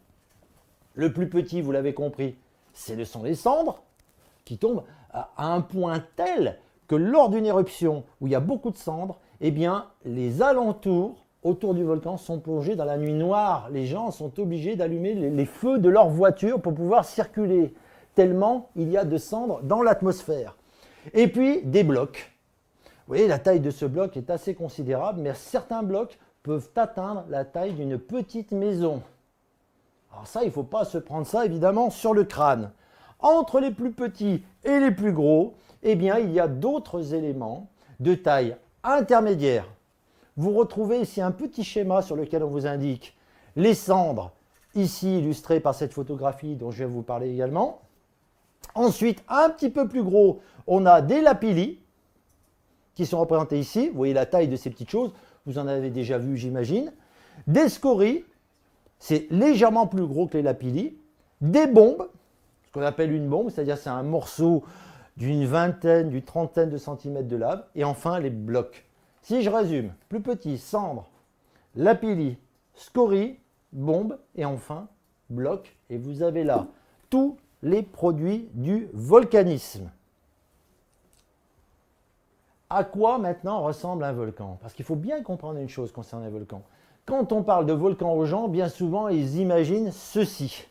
Le plus petit, vous l'avez compris, ce sont les cendres qui tombent à un point tel que lors d'une éruption où il y a beaucoup de cendres, eh bien, les alentours autour du volcan sont plongés dans la nuit noire. Les gens sont obligés d'allumer les feux de leur voiture pour pouvoir circuler, tellement il y a de cendres dans l'atmosphère. Et puis, des blocs. Vous voyez, la taille de ce bloc est assez considérable, mais certains blocs peuvent atteindre la taille d'une petite maison. Alors ça, il ne faut pas se prendre ça, évidemment, sur le crâne. Entre les plus petits et les plus gros, eh bien, il y a d'autres éléments de taille intermédiaire. Vous retrouvez ici un petit schéma sur lequel on vous indique les cendres, ici illustrées par cette photographie dont je vais vous parler également. Ensuite, un petit peu plus gros, on a des lapillis qui sont représentés ici. Vous voyez la taille de ces petites choses, vous en avez déjà vu, j'imagine. Des scories, c'est légèrement plus gros que les lapillis. Des bombes, ce qu'on appelle une bombe, c'est-à-dire c'est un morceau d'une vingtaine, d'une trentaine de centimètres de lave. Et enfin, les blocs. Si je résume, plus petit, cendres, lapillis, scories, bombes et enfin, blocs. Et vous avez là tous les produits du volcanisme. À quoi maintenant ressemble un volcan? Parce qu'il faut bien comprendre une chose concernant les volcans. Quand on parle de volcan aux gens, bien souvent, ils imaginent ceci.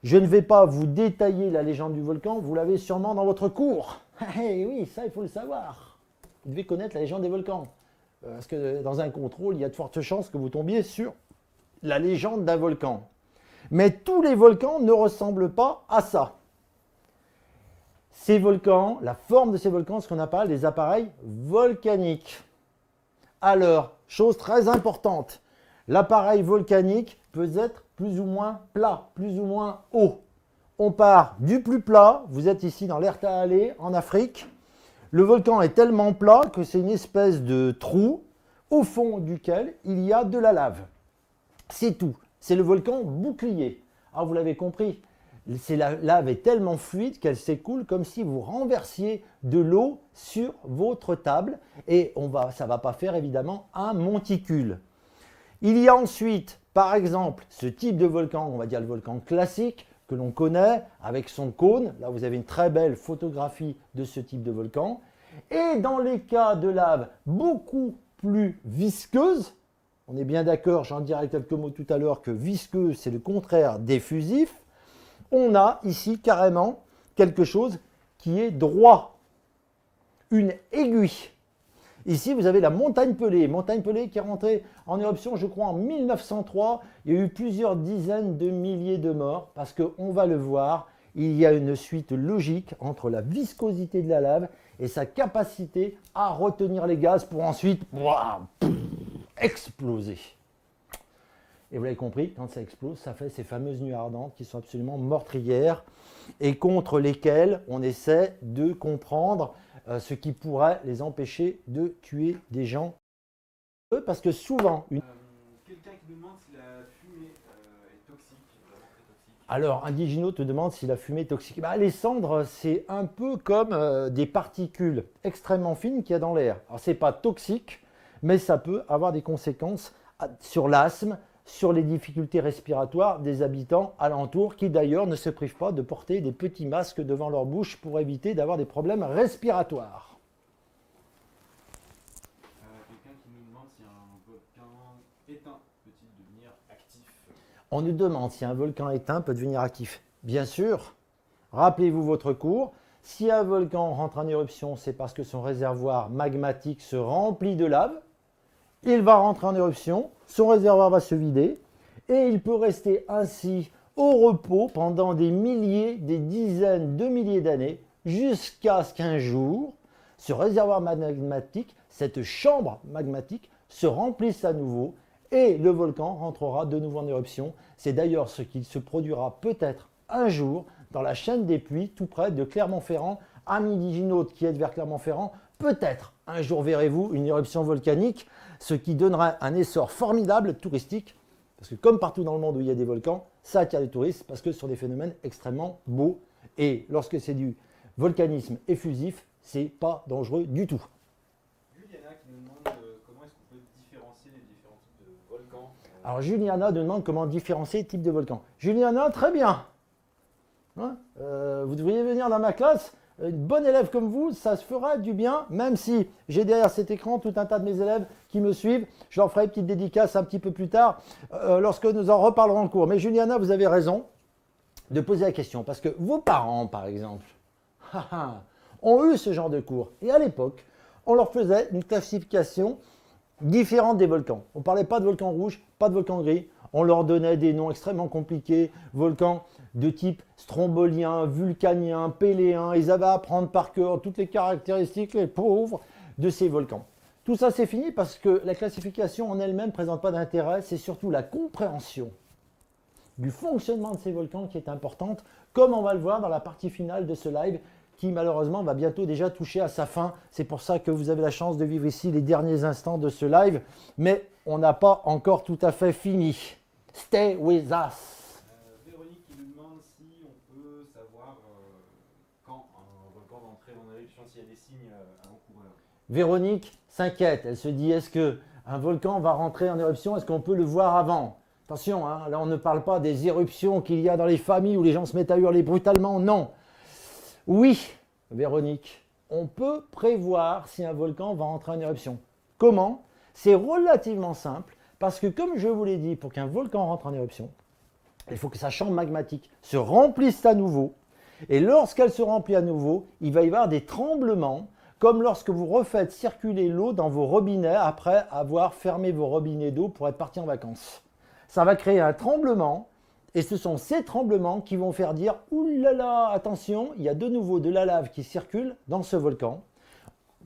Je ne vais pas vous détailler la légende du volcan, vous l'avez sûrement dans votre cours. Eh oui, ça, il faut le savoir. Vous devez connaître la légende des volcans. Parce que dans un contrôle, il y a de fortes chances que vous tombiez sur la légende d'un volcan. Mais tous les volcans ne ressemblent pas à ça. Ces volcans, la forme de ces volcans, ce qu'on appelle des appareils volcaniques. Alors, chose très importante, l'appareil volcanique peut être plus ou moins plat, plus ou moins haut. On part du plus plat, vous êtes ici dans l'Erta en Afrique. Le volcan est tellement plat que c'est une espèce de trou au fond duquel il y a de la lave. C'est tout. C'est le volcan bouclier. Ah, vous l'avez compris. La lave est tellement fluide qu'elle s'écoule comme si vous renversiez de l'eau sur votre table et ça ne va pas faire évidemment un monticule. Il y a ensuite, par exemple, ce type de volcan, on va dire le volcan classique que l'on connaît avec son cône. Là, vous avez une très belle photographie de ce type de volcan. Et dans les cas de lave beaucoup plus visqueuse, on est bien d'accord, j'en dirai quelques mots tout à l'heure, que visqueuse, c'est le contraire d'effusif. On a ici carrément quelque chose qui est droit, une aiguille. Ici, vous avez la montagne Pelée qui est rentrée en éruption, je crois, en 1903. Il y a eu plusieurs dizaines de milliers de morts parce qu'on va le voir, il y a une suite logique entre la viscosité de la lave et sa capacité à retenir les gaz pour ensuite exploser. Et vous l'avez compris, quand ça explose, ça fait ces fameuses nuits ardentes qui sont absolument meurtrières et contre lesquelles on essaie de comprendre ce qui pourrait les empêcher de tuer des gens. Parce que souvent, Quelqu'un qui nous demande si la fumée est toxique, vraiment très toxique. alors, Indigino te demande si la fumée est toxique. Bah, les cendres, c'est un peu comme des particules extrêmement fines qu'il y a dans l'air. Alors, ce n'est pas toxique, mais ça peut avoir des conséquences sur l'asthme, sur les difficultés respiratoires des habitants alentours, qui d'ailleurs ne se privent pas de porter des petits masques devant leur bouche pour éviter d'avoir des problèmes respiratoires. Quelqu'un qui nous demande si un volcan éteint peut-il devenir actif. On nous demande si un volcan éteint peut devenir actif. Bien sûr, rappelez-vous votre cours. Si un volcan rentre en éruption, c'est parce que son réservoir magmatique se remplit de lave. Il va rentrer en éruption, son réservoir va se vider et il peut rester ainsi au repos pendant des milliers, des dizaines de milliers d'années jusqu'à ce qu'un jour, ce réservoir magmatique, cette chambre magmatique se remplisse à nouveau et le volcan rentrera de nouveau en éruption. C'est d'ailleurs ce qui se produira peut-être un jour dans la chaîne des Puys, tout près de Clermont-Ferrand. Amis diginautes qui êtes vers Clermont-Ferrand, peut-être un jour verrez-vous une éruption volcanique, ce qui donnerait un essor formidable touristique, parce que comme partout dans le monde où il y a des volcans, ça attire les touristes parce que ce sont des phénomènes extrêmement beaux. Et lorsque c'est du volcanisme effusif, c'est pas dangereux du tout. Juliana qui nous demande comment est-ce qu'on peut différencier les différents types de volcans. Alors Juliana nous demande comment différencier les types de volcans. Juliana, très bien. Hein, vous devriez venir dans ma classe. Une bonne élève comme vous, ça se fera du bien, même si j'ai derrière cet écran tout un tas de mes élèves qui me suivent. Je leur ferai une petite dédicace un petit peu plus tard, lorsque nous en reparlerons en cours. Mais Juliana, vous avez raison de poser la question, parce que vos parents, par exemple, ont eu ce genre de cours. Et à l'époque, on leur faisait une classification différente des volcans. On ne parlait pas de volcan rouge, pas de volcan gris. On leur donnait des noms extrêmement compliqués, volcans de type strombolien, vulcanien, péléen. Ils avaient à apprendre par cœur toutes les caractéristiques, les pauvres, de ces volcans. Tout ça, c'est fini parce que la classification en elle-même ne présente pas d'intérêt. C'est surtout la compréhension du fonctionnement de ces volcans qui est importante, comme on va le voir dans la partie finale de ce live, qui malheureusement va bientôt déjà toucher à sa fin. C'est pour ça que vous avez la chance de vivre ici les derniers instants de ce live, mais on n'a pas encore tout à fait fini. Stay with us. Véronique qui nous demande si on peut savoir quand un volcan va entrer en éruption, s'il y a des signes avant-coureurs. Véronique s'inquiète, elle se dit, est-ce qu'un volcan va rentrer en éruption, est-ce qu'on peut le voir avant? Attention, hein, là on ne parle pas des éruptions qu'il y a dans les familles où les gens se mettent à hurler brutalement, non. Oui, Véronique, on peut prévoir si un volcan va rentrer en éruption. Comment? C'est relativement simple, parce que comme je vous l'ai dit, pour qu'un volcan rentre en éruption, il faut que sa chambre magmatique se remplisse à nouveau. Et lorsqu'elle se remplit à nouveau, il va y avoir des tremblements, comme lorsque vous refaites circuler l'eau dans vos robinets après avoir fermé vos robinets d'eau pour être parti en vacances. Ça va créer un tremblement, et ce sont ces tremblements qui vont faire dire « Ouh là là, attention, il y a de nouveau de la lave qui circule dans ce volcan »,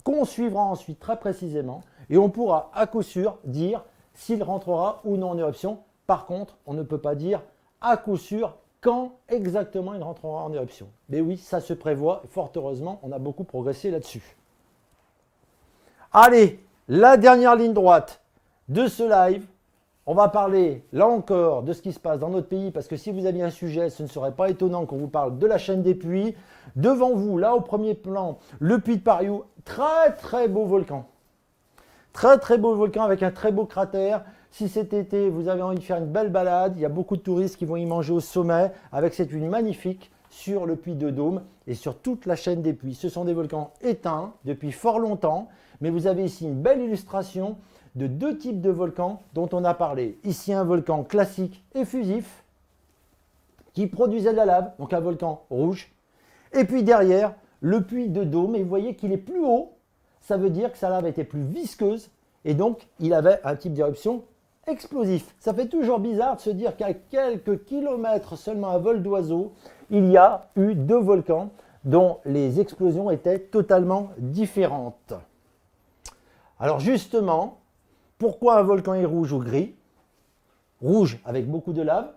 qu'on suivra ensuite très précisément, et on pourra à coup sûr dire s'il rentrera ou non en éruption. Par contre, on ne peut pas dire à coup sûr quand exactement il rentrera en éruption. Mais oui, ça se prévoit, et fort heureusement, on a beaucoup progressé là-dessus. Allez, la dernière ligne droite de ce live. On va parler, là encore, de ce qui se passe dans notre pays, parce que si vous aviez un sujet, ce ne serait pas étonnant qu'on vous parle de la chaîne des Puys. Devant vous, là au premier plan, le Puy de Pariou, très très beau volcan. Très très beau volcan avec un très beau cratère. Si cet été, vous avez envie de faire une belle balade, il y a beaucoup de touristes qui vont y manger au sommet, avec cette vue magnifique sur le Puy de Dôme et sur toute la chaîne des Puys. Ce sont des volcans éteints depuis fort longtemps, mais vous avez ici une belle illustration de deux types de volcans dont on a parlé. Ici, un volcan classique effusif qui produisait de la lave, donc un volcan rouge. Et puis derrière, le Puy de Dôme, et vous voyez qu'il est plus haut, ça veut dire que sa lave était plus visqueuse, et donc il avait un type d'éruption explosif. Ça fait toujours bizarre de se dire qu'à quelques kilomètres seulement à vol d'oiseau, il y a eu deux volcans dont les explosions étaient totalement différentes. Alors justement, pourquoi un volcan est rouge ou gris? rouge avec beaucoup de lave,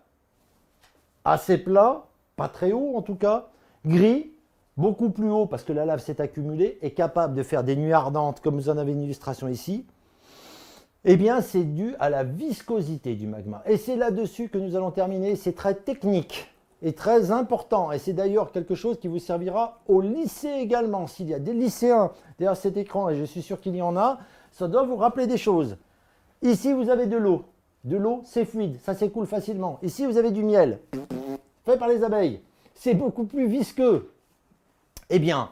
assez plat, pas très haut en tout cas, gris, beaucoup plus haut parce que la lave s'est accumulée, est capable de faire des nuits ardentes comme vous en avez une illustration ici, eh bien c'est dû à la viscosité du magma. Et c'est là-dessus que nous allons terminer, c'est très technique et très important. Et c'est d'ailleurs quelque chose qui vous servira au lycée également. S'il y a des lycéens derrière cet écran, et je suis sûr qu'il y en a, ça doit vous rappeler des choses. Ici, vous avez de l'eau. De l'eau, c'est fluide, ça s'écoule facilement. Ici, vous avez du miel, fait par les abeilles. C'est beaucoup plus visqueux. Eh bien,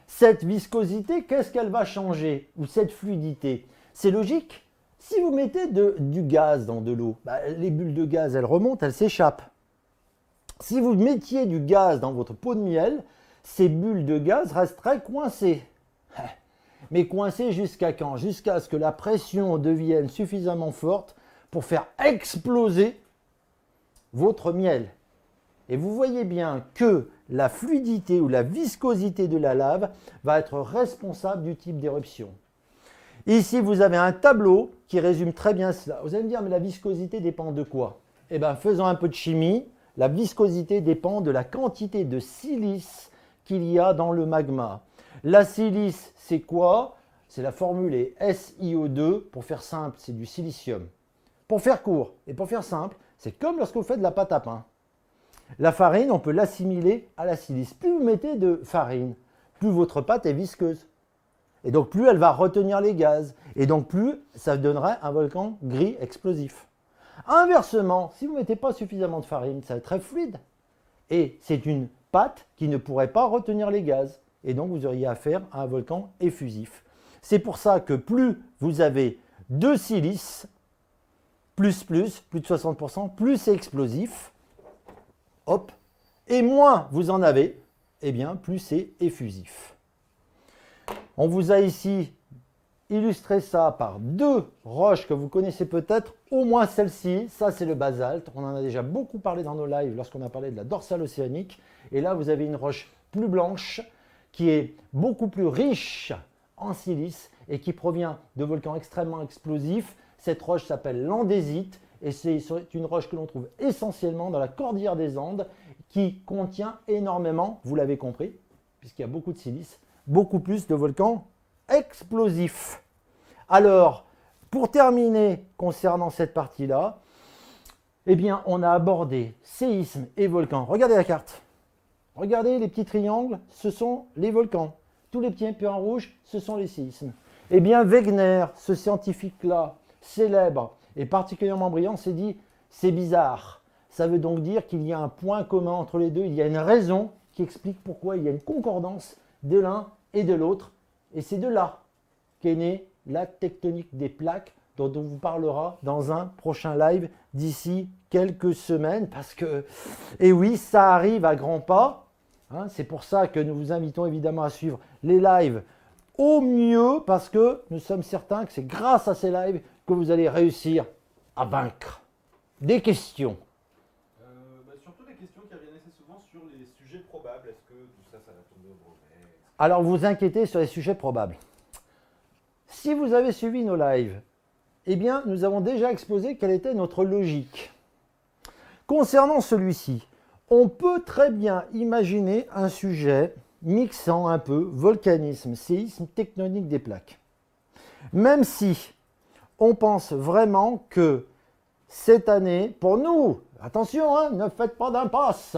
cette viscosité, qu'est-ce qu'elle va changer? Ou cette fluidité? C'est logique. Si vous mettez du gaz dans de l'eau, les bulles de gaz, elles remontent, elles s'échappent. Si vous mettiez du gaz dans votre pot de miel, ces bulles de gaz resteraient coincées. Mais coincées jusqu'à quand? Jusqu'à ce que la pression devienne suffisamment forte pour faire exploser votre miel. Et vous voyez bien que la fluidité ou la viscosité de la lave va être responsable du type d'éruption. Ici, vous avez un tableau qui résume très bien cela. Vous allez me dire, mais la viscosité dépend de quoi? Eh bien, faisons un peu de chimie. La viscosité dépend de la quantité de silice qu'il y a dans le magma. La silice, c'est quoi? C'est la formule est SiO2. Pour faire simple, c'est du silicium. Pour faire court et pour faire simple, c'est comme lorsque vous faites de la pâte à pain. La farine, on peut l'assimiler à la silice. Plus vous mettez de farine, plus votre pâte est visqueuse. Et donc plus elle va retenir les gaz. Et donc plus ça donnerait un volcan gris explosif. Inversement, si vous ne mettez pas suffisamment de farine, ça va être très fluide. Et c'est une pâte qui ne pourrait pas retenir les gaz. Et donc vous auriez affaire à un volcan effusif. C'est pour ça que plus vous avez de silice, plus de 60%, plus c'est explosif. Hop. Et moins vous en avez, eh bien plus c'est effusif. On vous a ici illustré ça par deux roches que vous connaissez peut-être, au moins celle-ci. Ça, c'est le basalte. On en a déjà beaucoup parlé dans nos lives lorsqu'on a parlé de la dorsale océanique. Et là, vous avez une roche plus blanche qui est beaucoup plus riche en silice et qui provient de volcans extrêmement explosifs. Cette roche s'appelle l'andésite et c'est une roche que l'on trouve essentiellement dans la cordillère des Andes qui contient énormément, vous l'avez compris, puisqu'il y a beaucoup de silice, beaucoup plus de volcans explosifs. Alors, pour terminer concernant cette partie-là, eh bien, on a abordé séisme et volcans. Regardez la carte. Regardez les petits triangles, ce sont les volcans. Tous les petits points rouges, ce sont les séismes. Eh bien, Wegener, ce scientifique-là, célèbre et particulièrement brillant, s'est dit, c'est bizarre. Ça veut donc dire qu'il y a un point commun entre les deux, il y a une raison qui explique pourquoi il y a une concordance de l'un et de l'autre. Et c'est de là qu'est née la tectonique des plaques dont on vous parlera dans un prochain live d'ici quelques semaines. Parce que, et oui, ça arrive à grands pas. Hein, c'est pour ça que nous vous invitons évidemment à suivre les lives au mieux parce que nous sommes certains que c'est grâce à ces lives que vous allez réussir à vaincre. Des questions? Surtout des questions qui reviennent assez souvent sur les sujets probables. Est-ce que tout ça, ça va tomber au brevet? Alors vous inquiétez sur les sujets probables. Si vous avez suivi nos lives, eh bien nous avons déjà exposé quelle était notre logique. Concernant celui-ci, on peut très bien imaginer un sujet mixant un peu volcanisme, séisme, tectonique des plaques. Même si on pense vraiment que cette année, pour nous, attention, hein, ne faites pas d'impasse,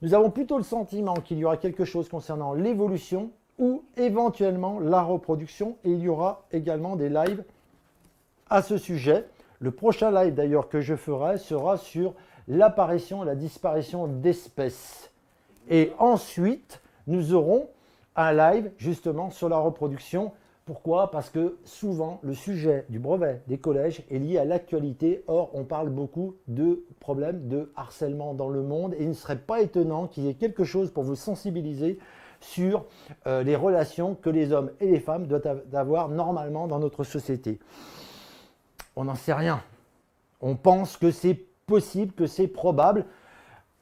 nous avons plutôt le sentiment qu'il y aura quelque chose concernant l'évolution ou éventuellement la reproduction et il y aura également des lives à ce sujet. Le prochain live d'ailleurs que je ferai sera sur l'apparition et la disparition d'espèces. Et ensuite, nous aurons un live justement sur la reproduction. Pourquoi? Parce que souvent, le sujet du brevet des collèges est lié à l'actualité. Or, on parle beaucoup de problèmes de harcèlement dans le monde et il ne serait pas étonnant qu'il y ait quelque chose pour vous sensibiliser sur les relations que les hommes et les femmes doivent avoir normalement dans notre société. On n'en sait rien. On pense que c'est possible, que c'est probable.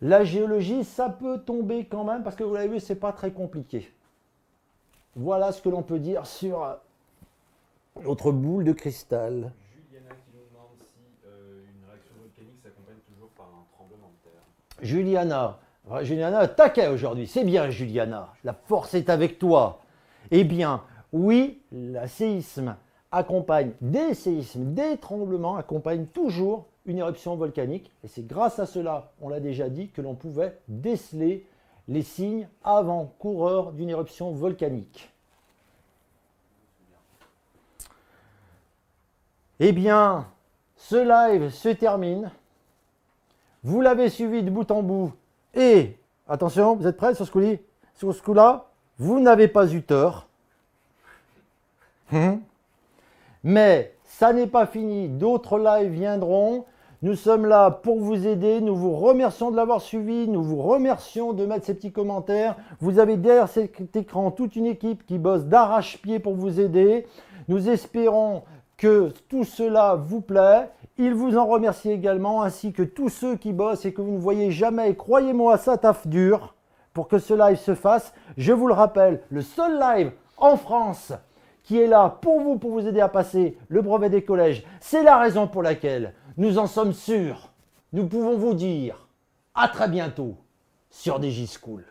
La géologie, ça peut tomber quand même parce que vous l'avez vu, c'est pas très compliqué. Voilà ce que l'on peut dire sur notre boule de cristal. Juliana qui nous demande si une réaction s'accompagne toujours par un tremblement de terre. Juliana, taquet aujourd'hui, c'est bien Juliana, la force est avec toi. Eh bien, oui, des séismes, des tremblements accompagnent toujours une éruption volcanique. Et c'est grâce à cela, on l'a déjà dit, que l'on pouvait déceler les signes avant-coureurs d'une éruption volcanique. Eh bien, ce live se termine. Vous l'avez suivi de bout en bout. Et, attention, vous êtes prêts sur ce coup-là, vous n'avez pas eu tort. Mais ça n'est pas fini. D'autres lives viendront. Nous sommes là pour vous aider. Nous vous remercions de l'avoir suivi. Nous vous remercions de mettre ces petits commentaires. Vous avez derrière cet écran toute une équipe qui bosse d'arrache-pied pour vous aider. Nous espérons que tout cela vous plaît. Il vous en remercie également, ainsi que tous ceux qui bossent et que vous ne voyez jamais. Croyez-moi, ça taffe dur pour que ce live se fasse. Je vous le rappelle, le seul live en France qui est là pour vous aider à passer le brevet des collèges. C'est la raison pour laquelle nous en sommes sûrs. Nous pouvons vous dire à très bientôt sur DigiSchool.